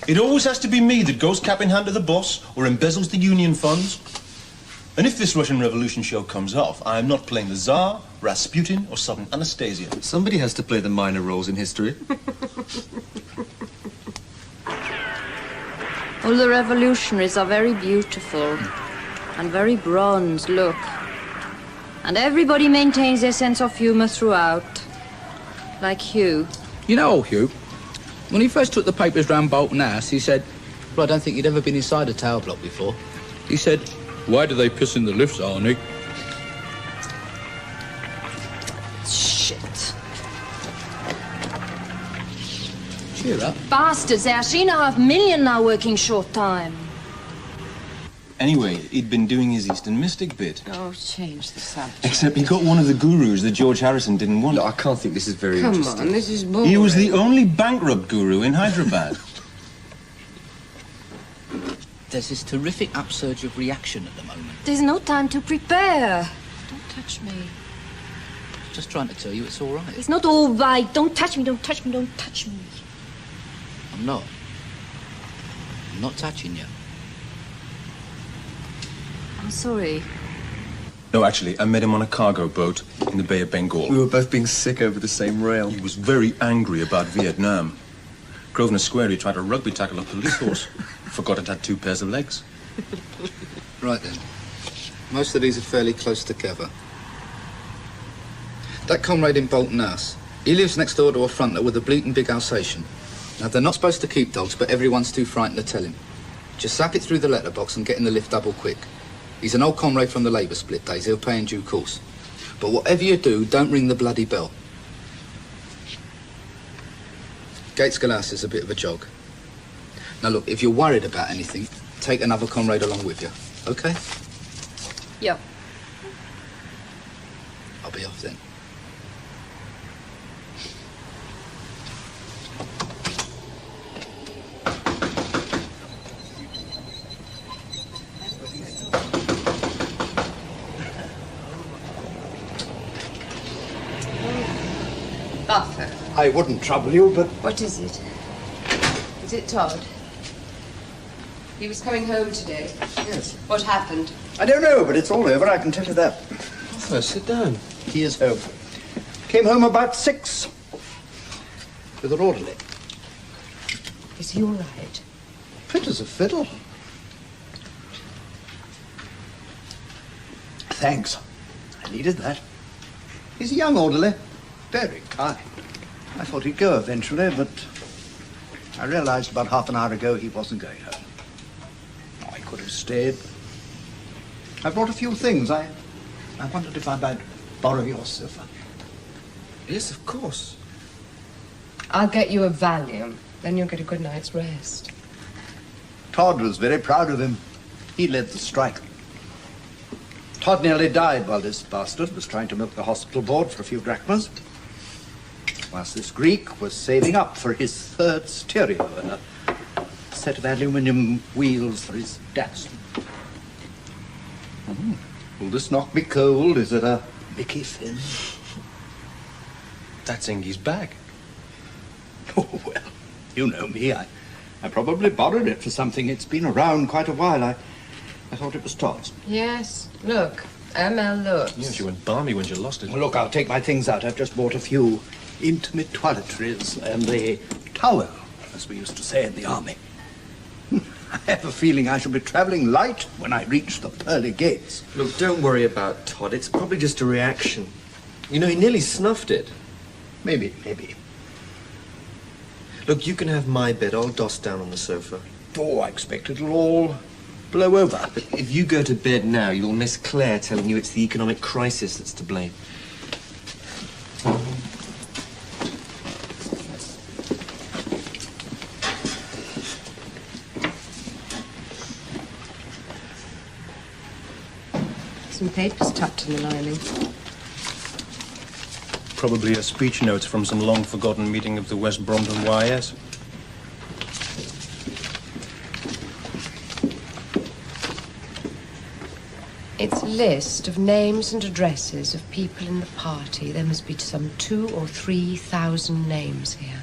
It always has to be me that goes cap in hand to the boss or embezzles the union funds. And if this Russian Revolution show comes off, I am not playing the Tsar, Rasputin, or Southern Anastasia. Somebody has to play the minor roles in history. All the revolutionaries are very beautiful and very bronze, look. And everybody maintains their sense of humor throughout. Like Hugh. You know old Hugh? When he first took the papers round Bolton House, he said, well, I don't think he'd ever been inside a tower block before. He said, why do they piss in the lifts, Arnie? Shit. Cheer up. Bastards, there are 3.5 million now working short time. Anyway, he'd been doing his Eastern Mystic bit. Oh, change the subject. Except he got one of the gurus that George Harrison didn't want. Look, I can't think this is very Come interesting. on, this is boring. He was the only bankrupt guru in Hyderabad. There's this terrific upsurge of reaction at the moment. There's no time to prepare. Don't touch me. Just trying to tell you it's all right. It's not all right. Don't touch me, don't touch me, don't touch me. I'm not. I'm not touching you. I'm sorry. No, actually, I met him on a cargo boat in the Bay of Bengal. We were both being sick over the same rail. He was very angry about Vietnam. Grosvenor Square, he tried to rugby tackle a police horse. Forgot it had 2 pairs of legs. Right then. Most of these are fairly close together. That comrade in Bolton House, he lives next door to a fronter with a bleating big Alsatian. Now, they're not supposed to keep dogs, but everyone's too frightened to tell him. Just sack it through the letterbox and get in the lift double quick. He's an old comrade from the Labour split days. He'll pay in due course. But whatever you do, don't ring the bloody bell. Gateskill House is a bit of a jog. Now, look, if you're worried about anything, take another comrade along with you, OK? Yeah. I'll be off then. Arthur. I wouldn't trouble you, but... What is it? Is it Todd? He was coming home today. Yes. What happened? I don't know, but it's all over, I can tell you that. Oh, sit down. He is home. Came home about 6. With an orderly. Is he all right? Fit as a fiddle. Thanks. I needed that. He's a young orderly. Very kind. I thought he'd go eventually, but I realized about half an hour ago he wasn't going home. Oh, I could have stayed. I brought a few things. I wondered if I might borrow your sofa. Yes, of course. I'll get you a Valium. Then you'll get a good night's rest. Todd was very proud of him. He led the strike. Todd nearly died while this bastard was trying to milk the hospital board for a few drachmas. Whilst this Greek was saving up for his 3rd stereo and a set of aluminium wheels for his Datsun. Will this knock me cold? Is it a Mickey Finn? That's Ingy's bag. Oh, well, you know me. I probably borrowed it for something. It's been around quite a while. I thought it was Todd's. Yes. Look, Looks. Yeah, she went balmy when she lost it. Well, look, I'll take my things out. I've just bought a few intimate toiletries and a towel, as we used to say in the army. I have a feeling I shall be travelling light when I reach the pearly gates. Look, don't worry about Todd. It's probably just a reaction. You know, he nearly snuffed it. Maybe. Look, you can have my bed. I'll doss down on the sofa. Oh, I expect it'll all blow over. But if you go to bed now, you'll miss Claire telling you it's the economic crisis that's to blame. Some papers tucked in the lining. Probably a speech notes from some long-forgotten meeting of the West Brompton YS. It's a list of names and addresses of people in the party. There must be some 2,000 or 3,000 names here.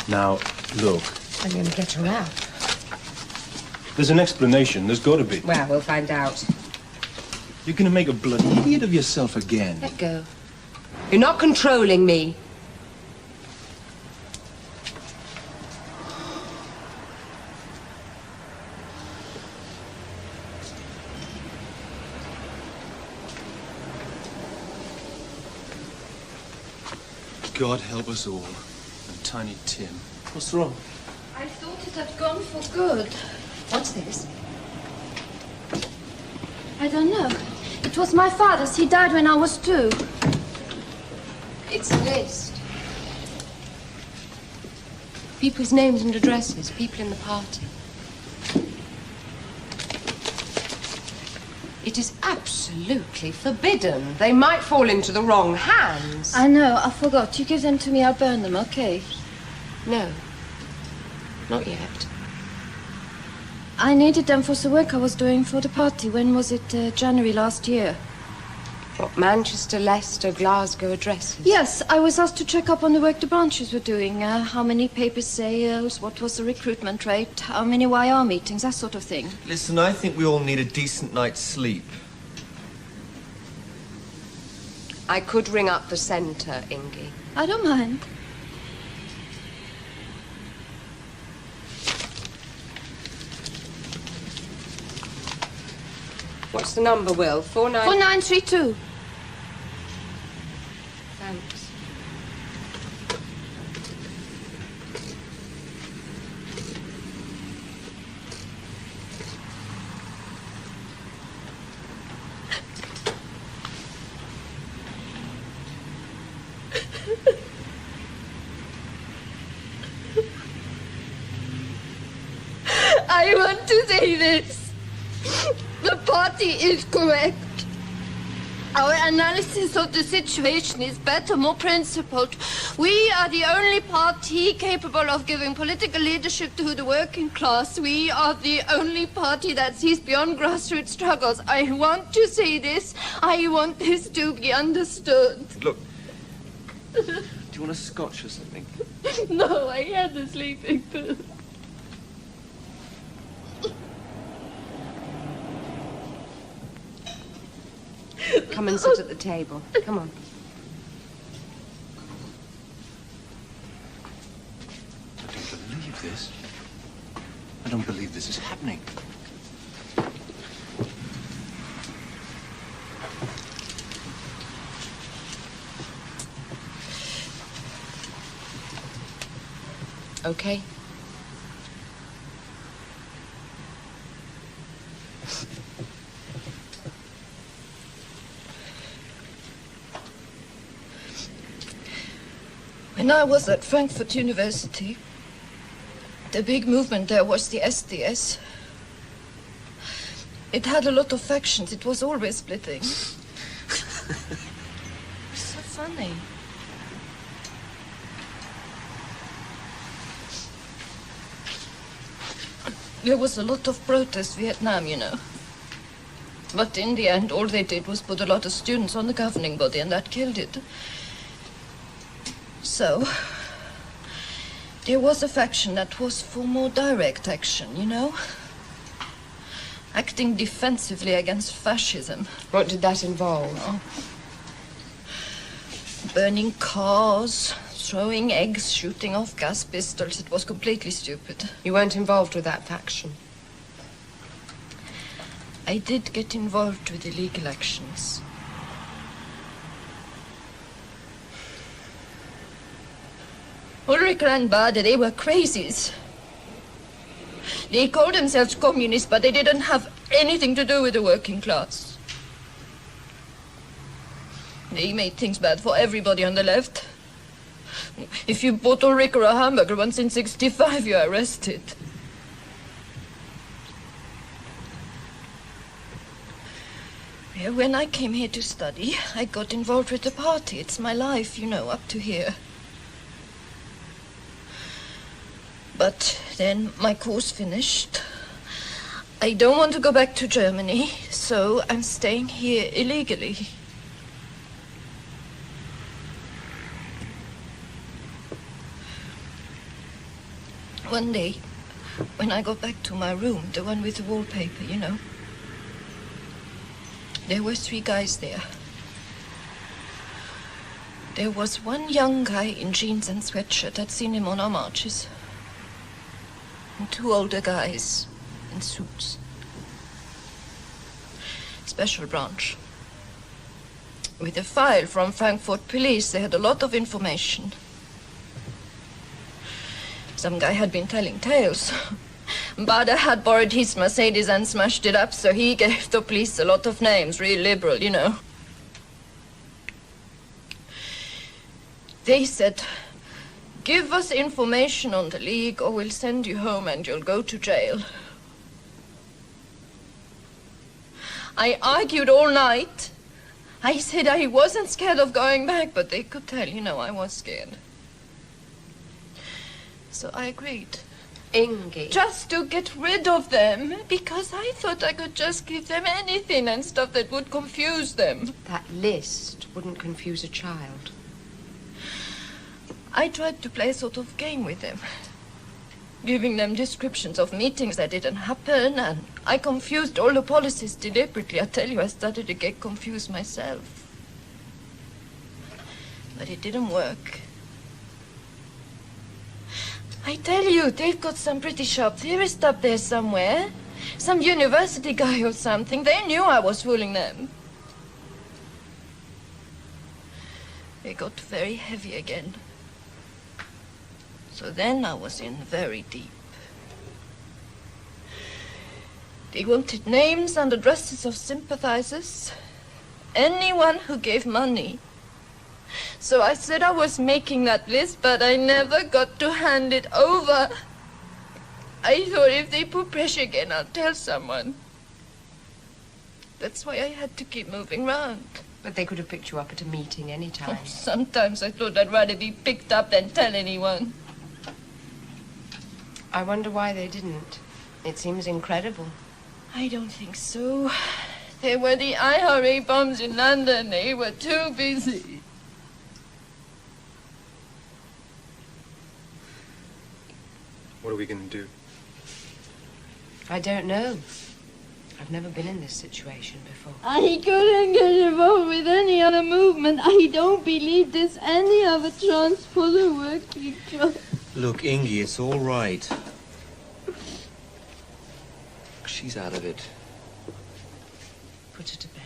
Now, look. I'm going to get her out. There's an explanation. There's got to be. Well, we'll find out. You're going to make a bloody idiot of yourself again. Let go. You're not controlling me. God help us all. And Tiny Tim. What's wrong? I thought it had gone for good. What's this? I don't know. It was my father's. He died when I was 2. It's a list. People's names and addresses, people in the party. It is absolutely forbidden. They might fall into the wrong hands. I know, I forgot. You give them to me, I'll burn them, okay? No, not yet. I needed them for the work I was doing for the party. When was it? January last year. What, Manchester, Leicester, Glasgow addresses? Yes, I was asked to check up on the work the branches were doing. How many paper sales, what was the recruitment rate, how many YR meetings, that sort of thing. Listen, I think we all need a decent night's sleep. I could ring up the centre, Ingy. I don't mind. What's the number, Will? 4932. Thanks. I want to say this. The party is correct. Our analysis of the situation is better, more principled. We are the only party capable of giving political leadership to the working class. We are the only party that sees beyond grassroots struggles. I want to say this. I want this to be understood. Look, do you want a scotch or something? No, I had a sleeping pill. Come and sit at the table. Come on. I don't believe this. I don't believe this is happening. Okay. When I was at Frankfurt University, the big movement there was the SDS. It had a lot of factions. It was always splitting. So funny. There was a lot of protest, Vietnam, you know. But in the end, all they did was put a lot of students on the governing body, and that killed it. So, there was a faction that was for more direct action, you know? acting defensively against fascism. What did that involve? Oh. Burning cars, throwing eggs, shooting off gas pistols. It was completely stupid. You weren't involved with that faction? I did get involved with illegal actions. Ulrich and Bade, they were crazies. They called themselves communists, but they didn't have anything to do with the working class. They made things bad for everybody on the left. If you bought Ulrich or a hamburger once in 1965, you're arrested. Yeah, when I came here to study, I got involved with the party. It's my life, you know, up to here. But then my course finished. I don't want to go back to Germany, so I'm staying here illegally. One day, when I got back to my room, the one with the wallpaper, you know, there were 3 guys there. There was one young guy in jeans and sweatshirt. I'd seen him on our marches. And 2 older guys in suits. Special branch. With a file from Frankfurt police, they had a lot of information. Some guy had been telling tales. Bade had borrowed his Mercedes and smashed it up, so he gave the police a lot of names, real liberal, you know. They said, give us information on the League or we'll send you home and you'll go to jail. I argued all night. I said I wasn't scared of going back, but they could tell, you know, I was scared. So I agreed. Ingy. Just to get rid of them, because I thought I could just give them anything and stuff that would confuse them. That list wouldn't confuse a child. I tried to play a sort of game with them, giving them descriptions of meetings that didn't happen, and I confused all the policies deliberately. I tell you, I started to get confused myself. But it didn't work. I tell you, they've got some pretty sharp theorists up there somewhere. Some university guy or something. They knew I was fooling them. They got very heavy again. So then I was in very deep. They wanted names and addresses of sympathizers. Anyone who gave money. So I said I was making that list, but I never got to hand it over. I thought if they put pressure again, I'll tell someone. That's why I had to keep moving round. But they could have picked you up at a meeting any time. Sometimes I thought I'd rather be picked up than tell anyone. I wonder why they didn't. It seems incredible. I don't think so. There were the IRA bombs in London. They were too busy. What are we going to do? I don't know. I've never been in this situation before. I couldn't get involved with any other movement. I don't believe there's any other chance for the working class. Look, Ingy, it's all right. She's out of it. Put her to bed.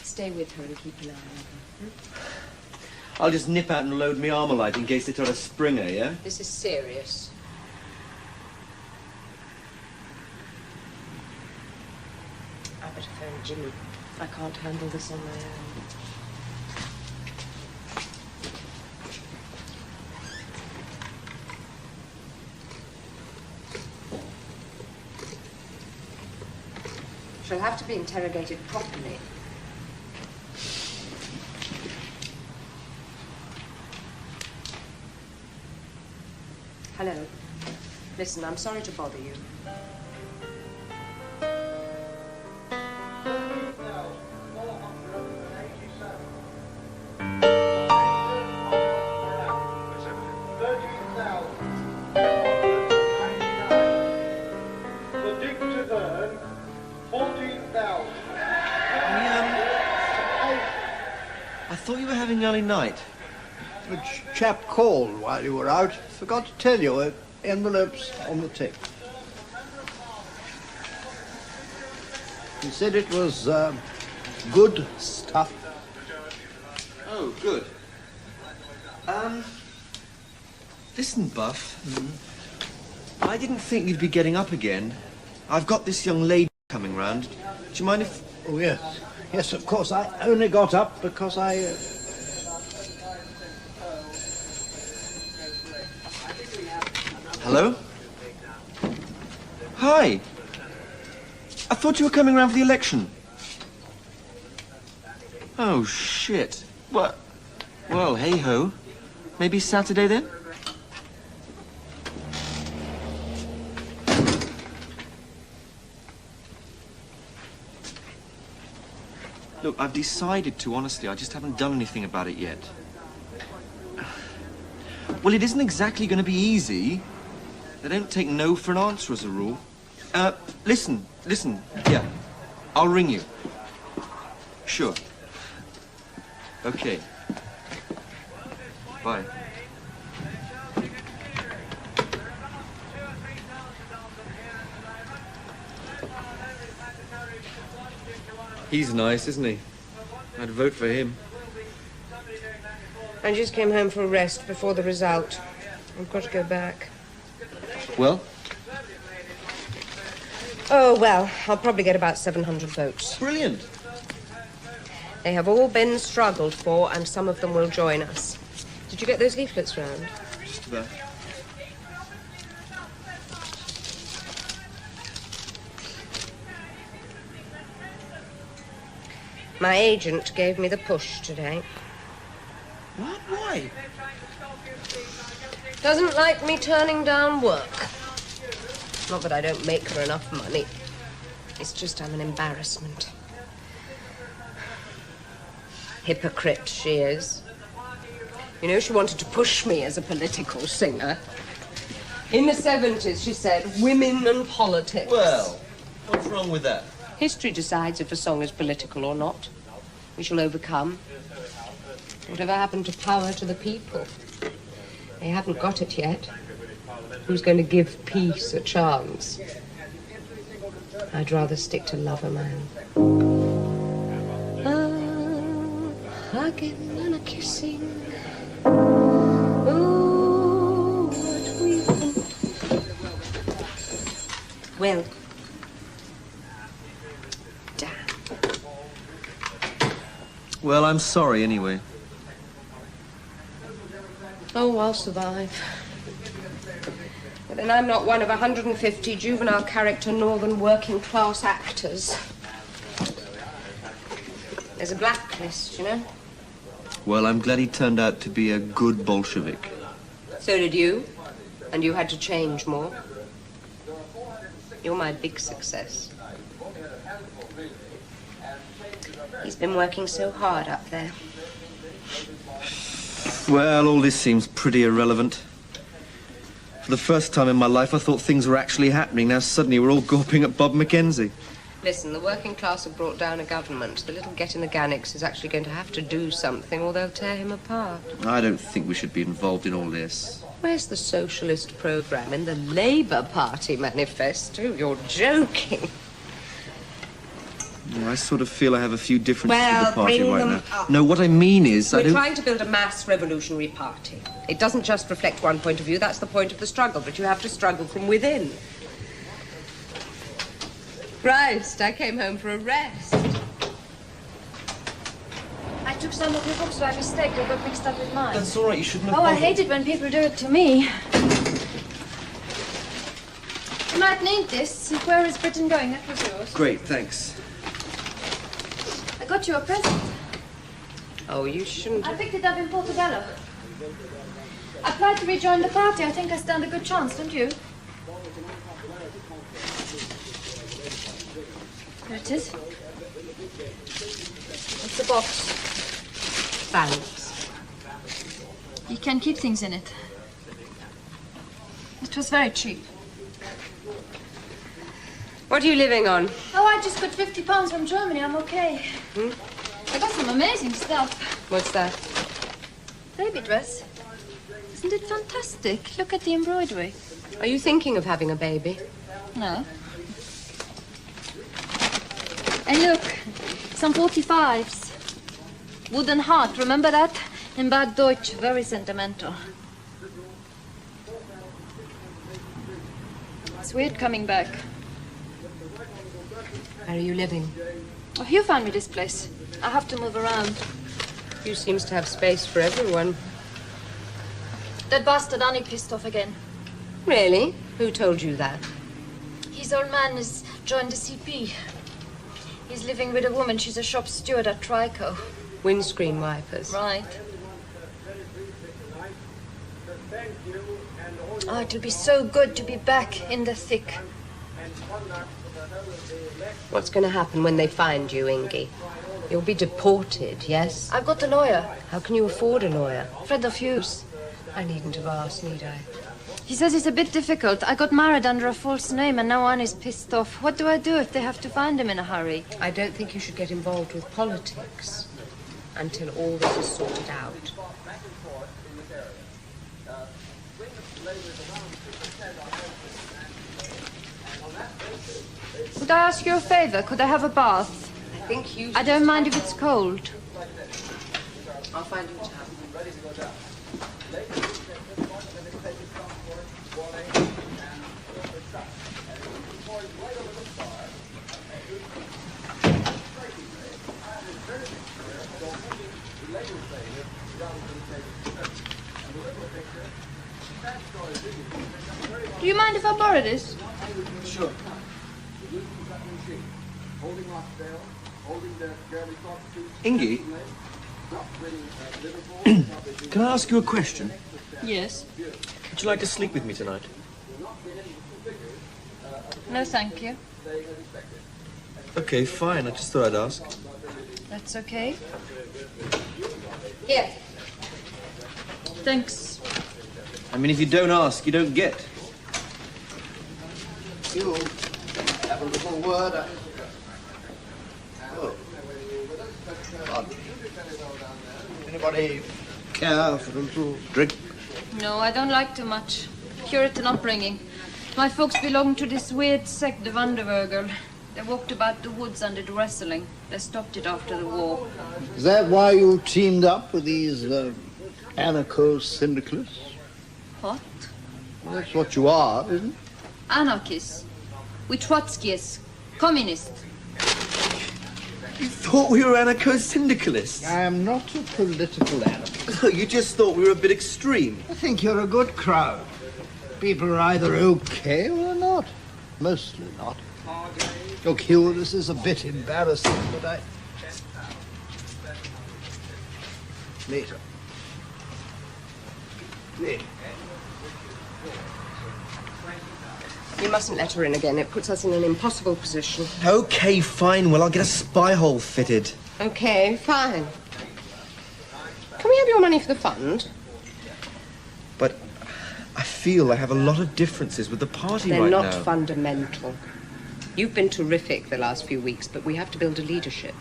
Stay with her and keep an eye on her. I'll just nip out and load me Armalite in case they try to spring her, yeah? This is serious. I better phone Jimmy. I can't handle this on my own. She'll have to be interrogated properly. Hello. Listen, I'm sorry to bother you. thought you were having early night. The chap called while you were out. Forgot to tell you, envelopes on the table. He said it was good stuff. Oh, good. Listen, Buff. I didn't think you'd be getting up again. I've got this young lady coming round. Do you mind if... Oh, yes. Yes, of course. I only got up because I... Hello? Hi. I thought you were coming round for the election. Oh, shit. What? Well, hey-ho. Maybe Saturday, then? Look, I've decided to, honestly. I just haven't done anything about it yet. Well, it isn't exactly going to be easy. They don't take no for an answer, as a rule. Listen. Yeah. I'll ring you. Sure. Okay. Bye. He's nice, isn't he? I'd vote for him. I just came home for a rest before the result. I've got to go back. Well? Oh, well, I'll probably get about 700 votes. Brilliant. They have all been struggled for, and some of them will join us. Did you get those leaflets round? Just about. My agent gave me the push today. What? Why? Doesn't like me turning down work. Not that I don't make her enough money. It's just I'm an embarrassment. Hypocrite she is. You know, she wanted to push me as a political singer. In the 70s, she said, women and politics. Well, what's wrong with that? History decides if a song is political or not. We shall overcome. Whatever happened to power to the people? They haven't got it yet. Who's going to give peace a chance? I'd rather stick to Lover Man. A hugging and a kissing. Oh, what we've been... Well, damn. Well, I'm sorry anyway. Oh, I'll survive. But then I'm not one of 150 juvenile character northern working class actors. There's a blacklist, you know? Well, I'm glad he turned out to be a good Bolshevik. So did you. And you had to change more. You're my big success. He's been working so hard up there. Well, all this seems pretty irrelevant. For the first time in my life, I thought things were actually happening. Now suddenly we're all gawping at Bob Mackenzie. Listen, the working class have brought down a government. The little get-in-the-Gannicks is actually going to have to do something or they'll tear him apart. I don't think we should be involved in all this. Where's the socialist programme in the Labour Party manifesto? You're joking. I sort of feel I have a few differences Well, with the party bring right them now. up. No, what I mean is, We're trying to build a mass revolutionary party. It doesn't just reflect one point of view. That's the point of the struggle. But you have to struggle from within. Christ, I came home for a rest. I took some of your books by mistake. They got mixed up with mine. That's all right, you shouldn't have Oh, I bothered. hate it when people do it to me. You might need this. Where is Britain going? That was yours. Great, thanks. I got you a present. Oh, you shouldn't I have... picked it up in Portobello. I applied to rejoin the party. I think I stand a good chance, don't you? There it is. It's a box. Thanks. You can keep things in it. It was very cheap. What are you living on? Oh, I just got £50 from Germany. I'm okay. I got some amazing stuff. What's that? Baby dress. Isn't it fantastic? Look at the embroidery. Are you thinking of having a baby? No. And look, some 45s. Wooden heart, remember that? In Bad Deutsch, very sentimental. It's weird coming back. Where are you living? Oh, Hugh found me this place. I have to move around. Hugh seems to have space for everyone. That bastard Annie pissed off again. Really? Who told you that? His old man has joined the CP. He's living with a woman. She's a shop steward at Trico. Windscreen wipers. Right. Oh, it'll be so good to be back in the thick. What's going to happen when they find you, Ingy? You'll be deported, yes? I've got a lawyer. How can you afford a lawyer? Friend of Hughes. I needn't have asked, need I? He says it's a bit difficult. I got married under a false name and now Annie's pissed off. What do I do if they have to find him in a hurry? I don't think you should get involved with politics until all this is sorted out. Would I ask you a favor? Could I have a bath? I think you... I don't mind if it's cold. I'll find you a towel. Do you mind if I borrow this? Sure. Ingy, can I ask you a question? Yes. Would you like to sleep with me tonight? No, thank you. Okay, fine. I just thought I'd ask. That's okay. Here. Thanks. I mean, if you don't ask, you don't get. You have a little word. Oh. Anybody care for a little drink? No, I don't like too much. Puritan upbringing. My folks belonged to this weird sect of Underworld. They walked about the woods and did wrestling. They stopped it after the war. Is that why you teamed up with these anarcho-syndicalists? What? Well, that's what you are, isn't it? Anarchists. We Trotskyists. Communists. You thought we were anarcho-syndicalists? I am not a political anarchist. You just thought we were a bit extreme. I think you're a good crowd. People are either okay or they're not. Mostly not. Look, Hugh, this is a bit embarrassing, but Later. Later. You mustn't let her in again. It puts us in an impossible position. Okay, fine. Well, I'll get a spy hole fitted. Okay, fine. Can we have your money for the fund? But I feel I have a lot of differences with the party They're right now. not fundamental. You've been terrific the last few weeks, but we have to build a leadership.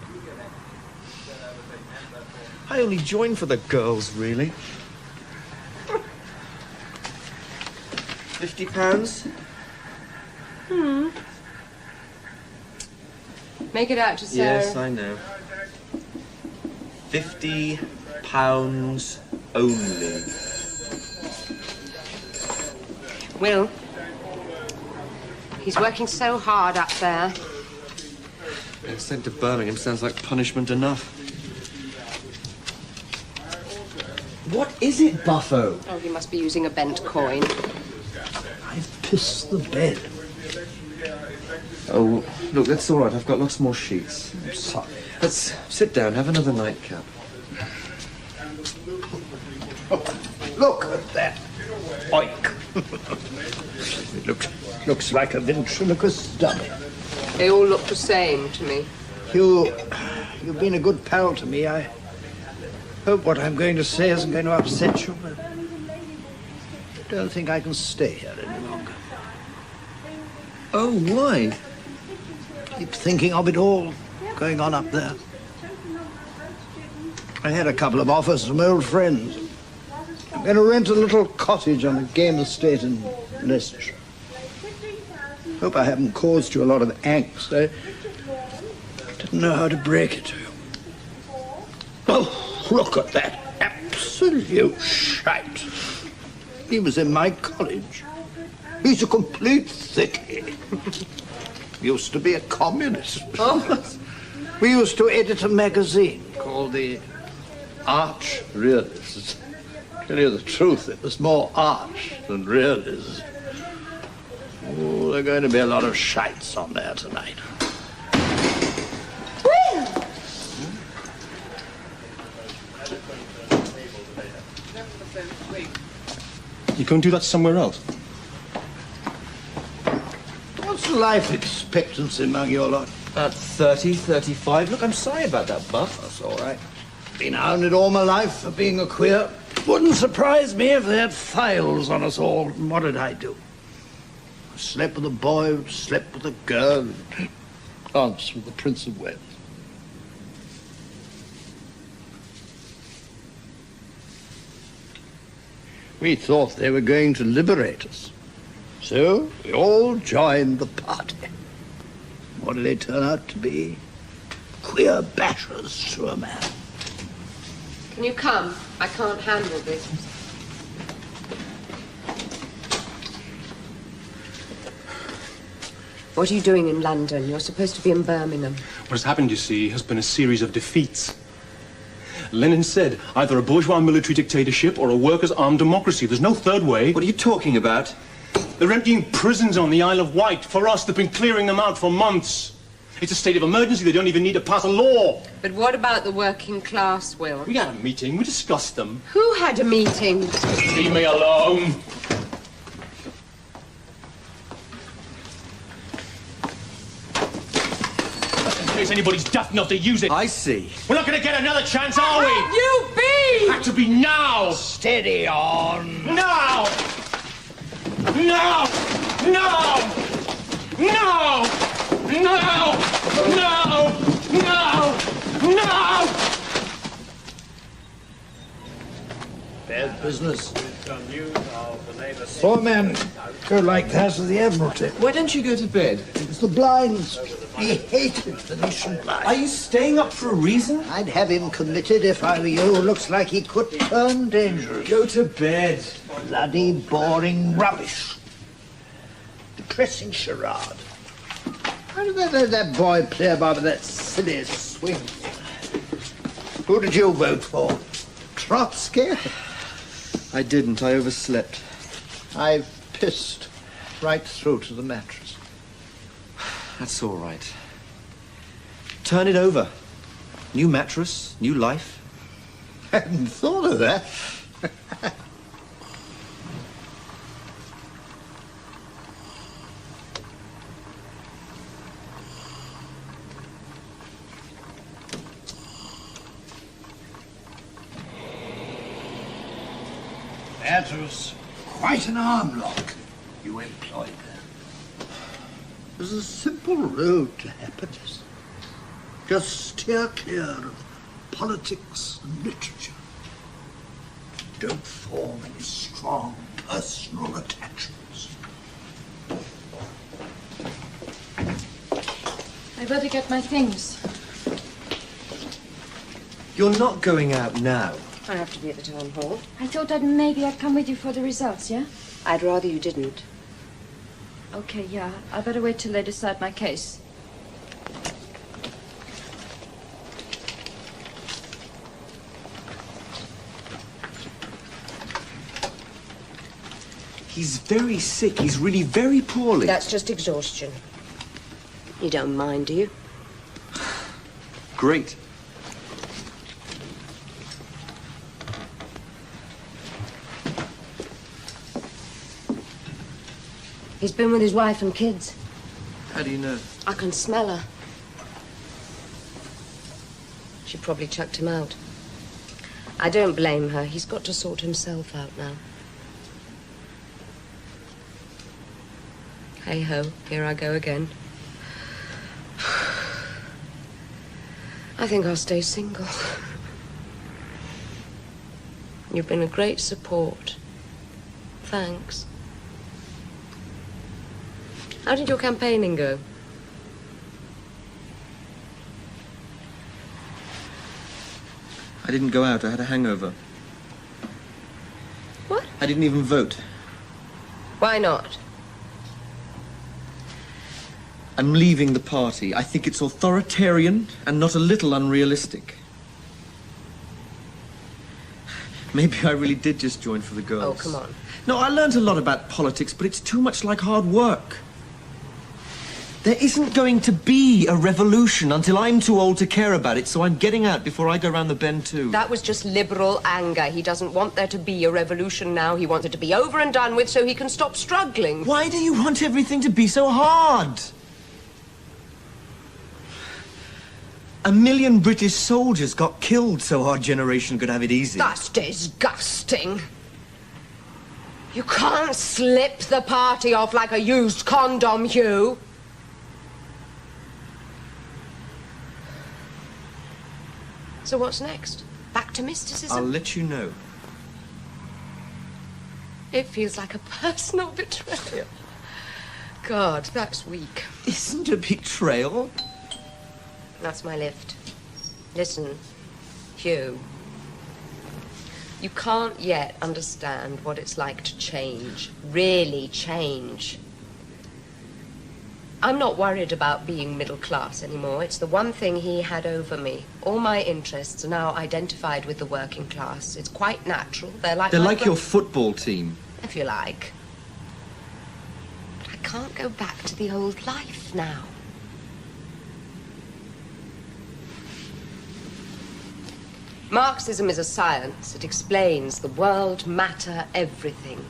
I only joined for the girls, really. £50? Make it out to Sarah. Yes, I know. £50 only. Will. He's working so hard up there. Being sent to Birmingham sounds like punishment enough. What is it, Buffo? Oh, he must be using a bent coin. I've pissed the bed. Oh, look, that's all right. I've got lots more sheets. I'm sorry. Let's sit down, have another nightcap. Look at that. Oink. It looks like a ventriloquist dummy. They all look the same to me. Hugh, you've been a good pal to me. I hope what I'm going to say isn't going to upset you, but I don't think I can stay here any longer. Oh, why? Keep thinking of it all going on up there. I had a couple of offers from old friends. I'm going to rent a little cottage on a game estate in Leicestershire. Hope I haven't caused you a lot of angst. I didn't know how to break it to you. Oh, look at that absolute shite. He was in my college. He's a complete thickie. Used to be a communist. Oh. We used to edit a magazine called the Arch Realist. To tell you the truth, it was more arch than realist. Oh, there are going to be a lot of shites on there tonight. You go and do that somewhere else? What's the life expectancy among your lot? At 30, 35. Look, I'm sorry about that, Buff. That's all right. Been hounded all my life for being a queer. Wouldn't surprise me if they had files on us all. And what did I do? I slept with a boy, slept with a girl, danced with the Prince of Wales. We thought they were going to liberate us. So we all joined the party. What did they turn out to be? Queer bashers to a man. Can you come? I can't handle this. What are you doing in London? You're supposed to be in Birmingham. What has happened, you see, has been a series of defeats. Lenin said, either a bourgeois military dictatorship or a workers' armed democracy. There's no third way. What are you talking about? They're emptying prisons on the Isle of Wight. For us, they've been clearing them out for months. It's a state of emergency. They don't even need to pass a law. But what about the working class, Will? We had a meeting. We discussed them. Who had a meeting? Leave me alone. In case anybody's daft enough to use it. I see. We're not going to get another chance, are we? You be! Had to be now. Steady on. Now! No! No! No! No! No! No! No! Bad business. Four men go like that to the Admiralty. Why don't you go to bed? It's the blinds. He hated Venetian blinds. Are you staying up for a reason? I'd have him committed if I were you. Looks like he could turn dangerous. Go to bed. Bloody boring rubbish. Depressing charade. How did that boy play about with that silly swing? Who did you vote for? Trotsky? I didn't. I overslept. I've pissed right through to the mattress. That's all right. Turn it over. New mattress, new life. I hadn't thought of that. That was quite an arm lock you employed there. There's a simple road to happiness. Just steer clear of politics and literature. Don't form any strong personal attachments. I better get my things. You're not going out now. I have to be at the town hall. I thought that maybe I'd come with you for the results, yeah? I'd rather you didn't. Okay, yeah. I better wait till they decide my case. He's very sick. He's really very poorly. That's just exhaustion. You don't mind, do you? Great. He's been with his wife and kids. How do you know? I can smell her. She probably chucked him out. I don't blame her. He's got to sort himself out now. Hey-ho, here I go again. I think I'll stay single. You've been a great support. Thanks. How did your campaigning go? I didn't go out. I had a hangover. What? I didn't even vote. Why not? I'm leaving the party. I think it's authoritarian and not a little unrealistic. Maybe I really did just join for the girls. Oh, come on. No, I learned a lot about politics, but it's too much like hard work. There isn't going to be a revolution until I'm too old to care about it, so I'm getting out before I go round the bend too. That was just liberal anger. He doesn't want there to be a revolution now. He wants it to be over and done with so he can stop struggling. Why do you want everything to be so hard? 1 million British soldiers got killed so our generation could have it easy. That's disgusting. You can't slip the party off like a used condom, Hugh. So what's next? Back to mysticism? I'll let you know. It feels like a personal betrayal. God, that's weak. Isn't a betrayal? That's my lift. Listen, Hugh. You can't yet understand what it's like to change. Really change. I'm not worried about being middle class anymore. It's the one thing he had over me. All my interests are now identified with the working class. It's quite natural. They're like your football team. If you like. But I can't go back to the old life now. Marxism is a science. It explains the world, matter, everything.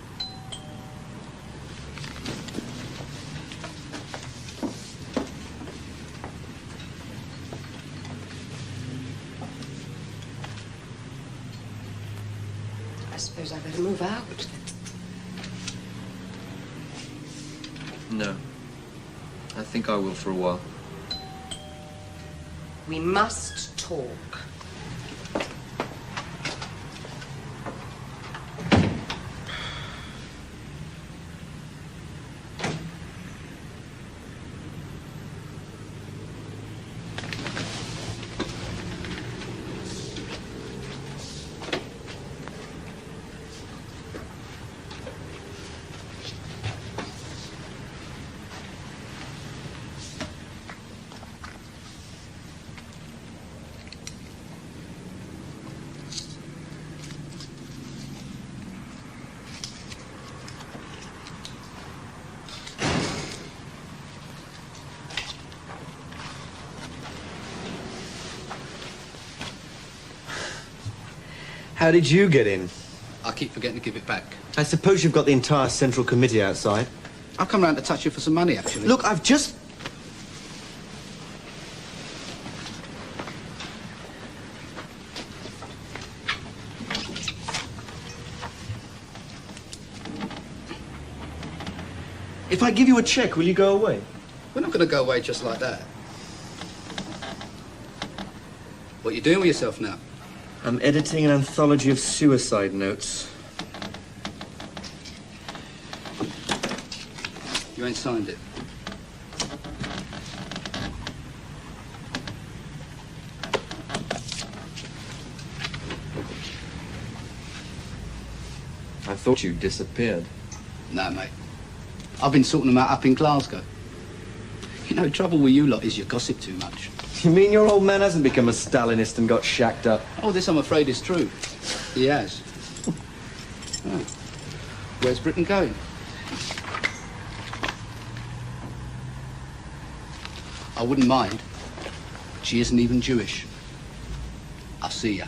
I suppose I better move out. No. I think I will for a while. We must talk. How did you get in? I keep forgetting to give it back. I suppose you've got the entire Central Committee outside. I'll come round to touch you for some money, actually. Look, I've just... If I give you a cheque, will you go away? We're not going to go away just like that. What are you doing with yourself now? I'm editing an anthology of suicide notes. You ain't signed it. I thought you disappeared. No, mate. I've been sorting them out up in Glasgow. You know, the trouble with you lot is you gossip too much. You mean your old man hasn't become a Stalinist and got shacked up? Oh, this, I'm afraid, is true. He has. Oh. Where's Britain going? I wouldn't mind. She isn't even Jewish. I'll see ya.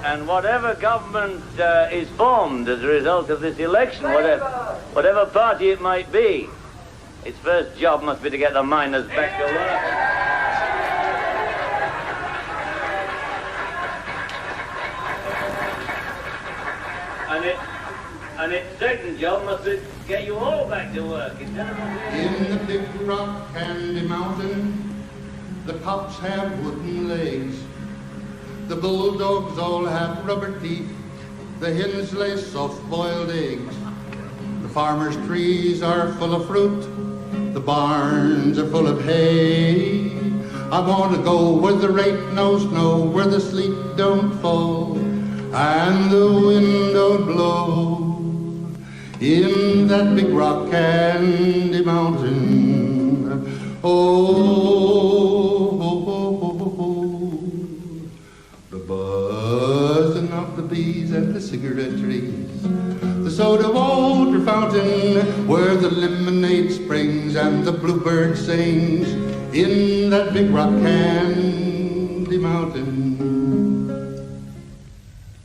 And whatever government is formed as a result of this election, whatever party it might be, Its first job must be to get the miners back to work. And its second job must be to get you all back to work. In the big rock candy mountain, the cops have wooden legs. The bulldogs all have rubber teeth. The hens lay soft-boiled eggs. The farmers' trees are full of fruit. The barns are full of hay. I want to go where there ain't no snow, where the sleet don't fall and the wind don't blow. In that big rock candy mountain, the buzzing of the bees and the cigarette trees, the soda water fountain where the lemonade springs and the bluebird sings. In that big rock candy mountain.